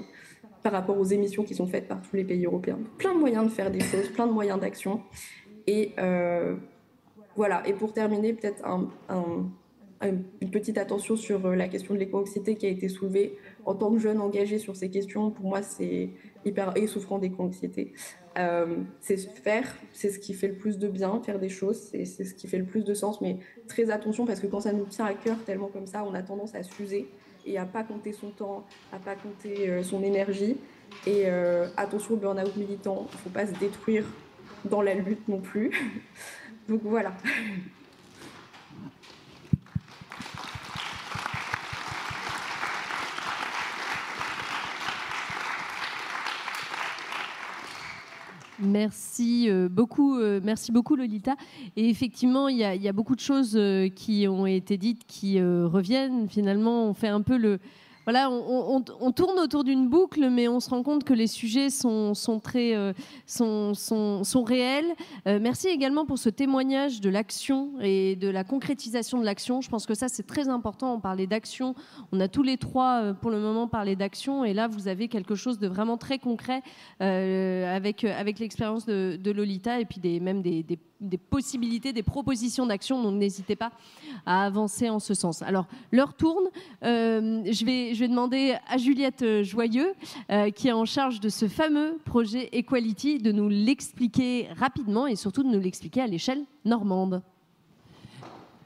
par rapport aux émissions qui sont faites par tous les pays européens. Plein de moyens de faire des choses, plein de moyens d'action. Et voilà. Et pour terminer, peut-être une petite attention sur la question de l'éco-anxiété qui a été soulevée. En tant que jeune engagé sur ces questions, pour moi, c'est hyper... et souffrant d'éco-anxiété. C'est ce qui fait le plus de bien, faire des choses, c'est ce qui fait le plus de sens, mais très attention parce que quand ça nous tient à cœur tellement comme ça, on a tendance à s'user et à pas compter son temps, à pas compter son énergie. Et attention au burn-out militant, il ne faut pas se détruire dans la lutte non plus. Donc voilà. Merci beaucoup Lolita. Et effectivement, il y a beaucoup de choses qui ont été dites qui reviennent. Finalement, on fait un peu le... Voilà, on tourne autour d'une boucle, mais on se rend compte que les sujets sont réels. Merci également pour ce témoignage de l'action et de la concrétisation de l'action. Je pense que ça, c'est très important. On parlait d'action. On a tous les trois, pour le moment, parlé d'action. Et là, vous avez quelque chose de vraiment très concret avec l'expérience de Lolita et puis même des possibilités, des propositions d'action. Donc, n'hésitez pas à avancer en ce sens. Alors, l'heure tourne. Je vais demander à Juliette Joyeux, qui est en charge de ce fameux projet Equality, de nous l'expliquer rapidement et surtout de nous l'expliquer à l'échelle normande.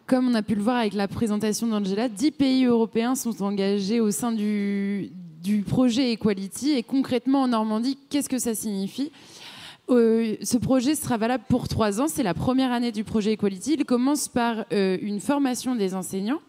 Comme on a pu le voir avec la présentation d'Angela, 10 pays européens sont engagés au sein du projet Equality. Et concrètement, en Normandie, qu'est-ce que ça signifie ? Ce projet sera valable pour 3 ans. C'est la première année du projet Equality. Il commence par une formation des enseignants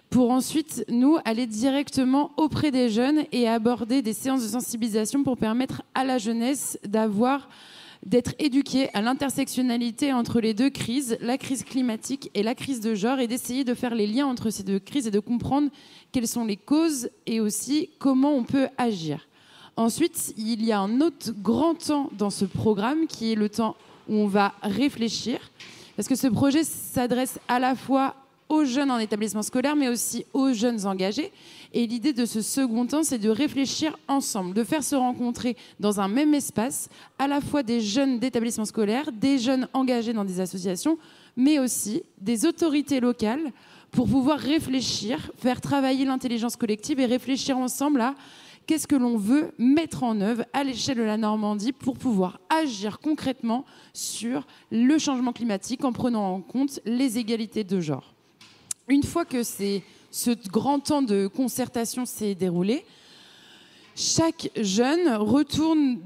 pour ensuite, nous, aller directement auprès des jeunes et aborder des séances de sensibilisation pour permettre à la jeunesse d'être éduquée à l'intersectionnalité entre les deux crises, la crise climatique et la crise de genre, et d'essayer de faire les liens entre ces deux crises et de comprendre quelles sont les causes et aussi comment on peut agir. Ensuite, il y a un autre grand temps dans ce programme qui est le temps où on va réfléchir, parce que ce projet s'adresse à la fois aux jeunes en établissement scolaire, mais aussi aux jeunes engagés. Et l'idée de ce second temps, c'est de réfléchir ensemble, de faire se rencontrer dans un même espace à la fois des jeunes d'établissement scolaire, des jeunes engagés dans des associations, mais aussi des autorités locales pour pouvoir réfléchir, faire travailler l'intelligence collective et réfléchir ensemble à qu'est-ce que l'on veut mettre en œuvre à l'échelle de la Normandie pour pouvoir agir concrètement sur le changement climatique en prenant en compte les égalités de genre. Une fois que ce grand temps de concertation s'est déroulé, chaque jeune retourne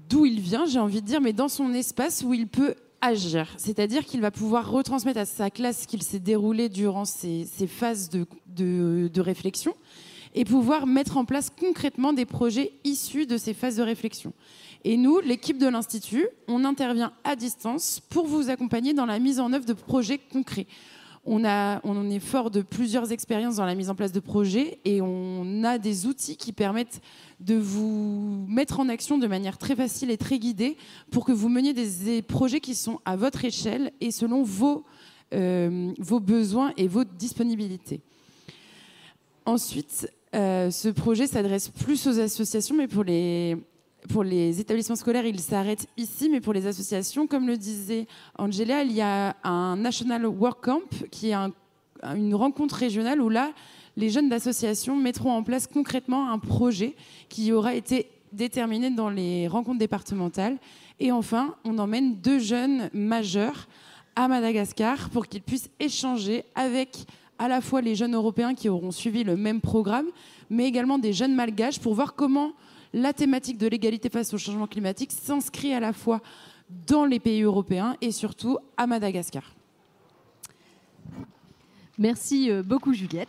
d'où il vient, j'ai envie de dire, mais dans son espace où il peut agir. C'est-à-dire qu'il va pouvoir retransmettre à sa classe ce qu'il s'est déroulé durant ces phases de réflexion et pouvoir mettre en place concrètement des projets issus de ces phases de réflexion. Et nous, l'équipe de l'Institut, on intervient à distance pour vous accompagner dans la mise en œuvre de projets concrets. On est fort de plusieurs expériences dans la mise en place de projets et on a des outils qui permettent de vous mettre en action de manière très facile et très guidée pour que vous meniez des projets qui sont à votre échelle et selon vos besoins et vos disponibilités. Ensuite, ce projet s'adresse plus aux associations, mais pour les établissements scolaires, il s'arrête ici, mais pour les associations, comme le disait Angela, il y a un National Work Camp qui est une rencontre régionale où là, les jeunes d'associations mettront en place concrètement un projet qui aura été déterminé dans les rencontres départementales. Et enfin, on emmène 2 jeunes majeurs à Madagascar pour qu'ils puissent échanger avec à la fois les jeunes européens qui auront suivi le même programme, mais également des jeunes malgaches pour voir comment la thématique de l'égalité face au changement climatique s'inscrit à la fois dans les pays européens et surtout à Madagascar. Merci beaucoup, Juliette.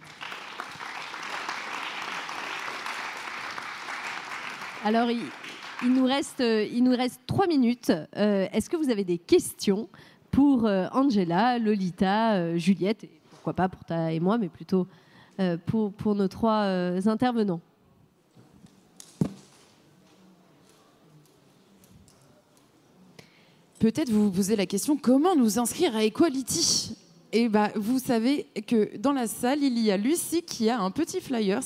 Alors, il nous reste 3 minutes. Est-ce que vous avez des questions pour Angela, Lolita, Juliette, et pourquoi pas pour Ta et moi, mais plutôt pour nos 3 intervenants? Peut-être vous vous posez la question, comment nous inscrire à Equality ? Et vous savez que dans la salle, il y a Lucie qui a un petit flyer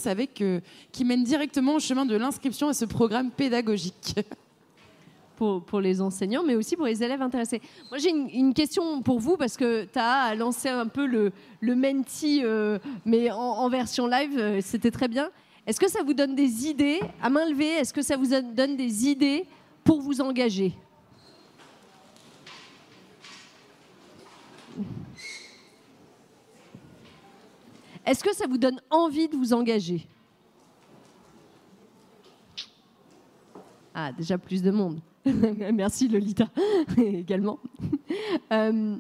qui mène directement au chemin de l'inscription à ce programme pédagogique. Pour les enseignants, mais aussi pour les élèves intéressés. Moi, j'ai une question pour vous, parce que tu as lancé un peu le Menti, mais en version live, c'était très bien. Est-ce que ça vous donne des idées, à main levée, est-ce que ça vous donne des idées pour vous engager ? Est-ce que ça vous donne envie de vous engager ? Ah, déjà plus de monde. Merci Lolita également. Je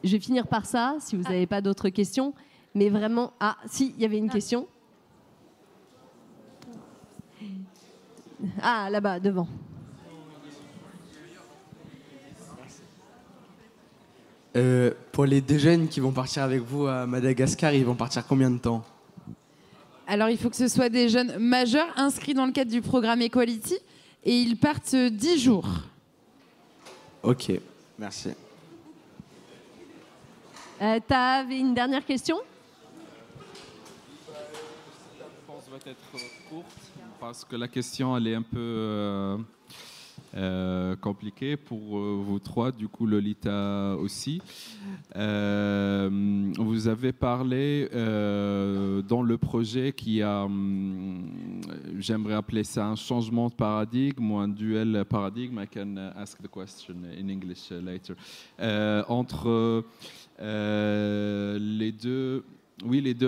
vais finir par ça, si vous n'avez pas d'autres questions. Mais vraiment... Ah, si, il y avait une question. Ah, là-bas, devant. Pour les 2 jeunes qui vont partir avec vous à Madagascar, ils vont partir combien de temps ? Alors, il faut que ce soit des jeunes majeurs inscrits dans le cadre du programme Equality et ils partent 10 jours. Ok, merci. T'avais une dernière question ? La réponse va être courte parce que la question elle est un peu compliqué pour vous 3, du coup Lolita aussi. Vous avez parlé dans le projet qui a, j'aimerais appeler ça un changement de paradigme ou un duel paradigme. I can ask the question in English later. Entre les deux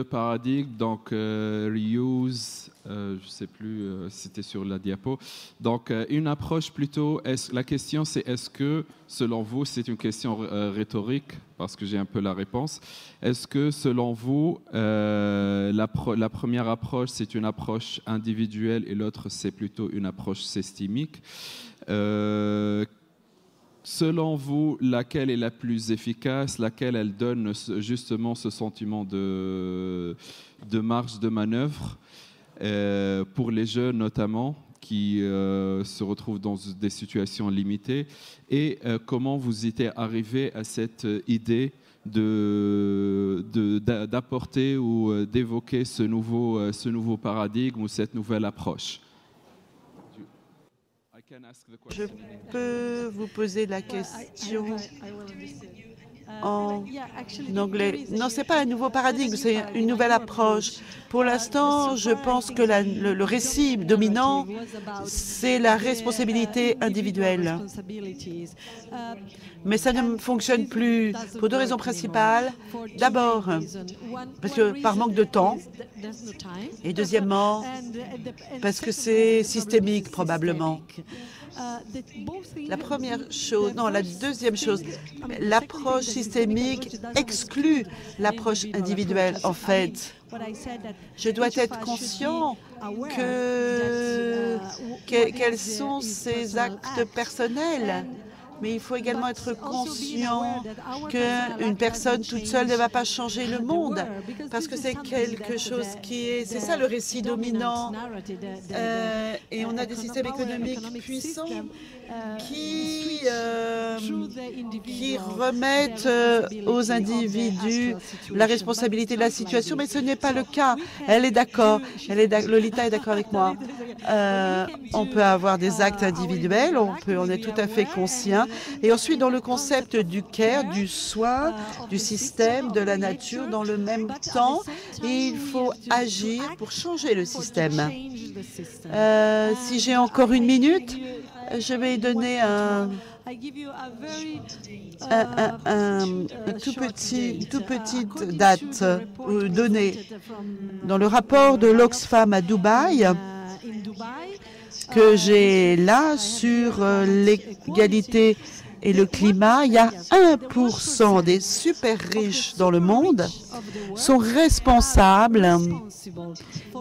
paradigmes, donc reuse, je ne sais plus, c'était sur la diapo. Donc, une approche plutôt, la question c'est est-ce que, selon vous, c'est une question rhétorique, parce que j'ai un peu la réponse, est-ce que, selon vous, la première approche, c'est une approche individuelle et l'autre, c'est plutôt une approche systémique selon vous, laquelle est la plus efficace, laquelle elle donne justement ce sentiment de marge de manœuvre pour les jeunes notamment qui se retrouvent dans des situations limitées, et comment vous étiez arrivé à cette idée d'apporter ou d'évoquer ce nouveau paradigme ou cette nouvelle approche? Je peux vous poser la question en anglais. Non, ce n'est pas un nouveau paradigme, c'est une nouvelle approche. Pour l'instant, je pense que le récit dominant, c'est la responsabilité individuelle. Mais ça ne fonctionne plus pour 2 raisons principales. D'abord, parce que par manque de temps. Et deuxièmement, parce que c'est systémique probablement. La deuxième chose, l'approche systémique exclut l'approche individuelle en fait. Je dois être conscient quels sont ces actes personnels. Mais il faut également être conscient qu'une personne toute seule ne va pas changer le monde, parce que c'est quelque chose c'est ça le récit dominant. Et on a des systèmes économiques puissants qui qui remettent aux individus la responsabilité de la situation, mais ce n'est pas le cas. Elle est d'accord. Lolita est d'accord avec moi. On peut avoir des actes individuels, on est tout à fait conscient. Et ensuite, dans le concept du care, du soin, du système, de la nature, dans le même temps, il faut agir pour changer le système. Si j'ai encore une minute, je vais donner une toute petite date donnée. Dans le rapport de l'Oxfam à Dubaï, que j'ai là sur l'égalité et le climat, il y a 1% des super riches dans le monde sont responsables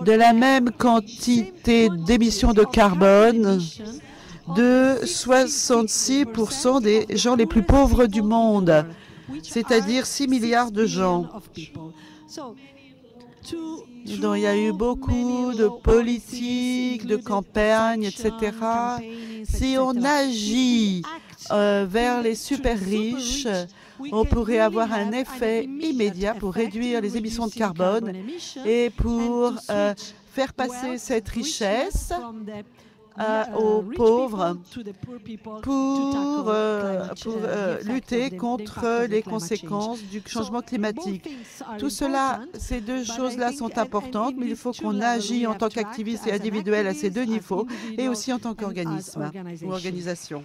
de la même quantité d'émissions de carbone de 66% des gens les plus pauvres du monde, c'est-à-dire 6 milliards de gens. Donc, il y a eu beaucoup de politiques, de campagnes, etc. Si on agit vers les super riches, on pourrait avoir un effet immédiat pour réduire les émissions de carbone et pour faire passer cette richesse aux pauvres pour lutter contre les conséquences du changement climatique. Tout cela, ces deux choses-là sont importantes, mais il faut qu'on agisse en tant qu'activistes et individuels à ces deux niveaux et aussi en tant qu'organisme ou organisation.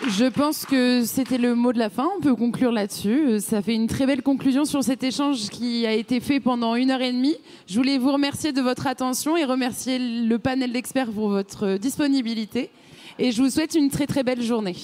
Je pense que c'était le mot de la fin. On peut conclure là-dessus. Ça fait une très belle conclusion sur cet échange qui a été fait pendant 1h30. Je voulais vous remercier de votre attention et remercier le panel d'experts pour votre disponibilité. Et je vous souhaite une très très belle journée.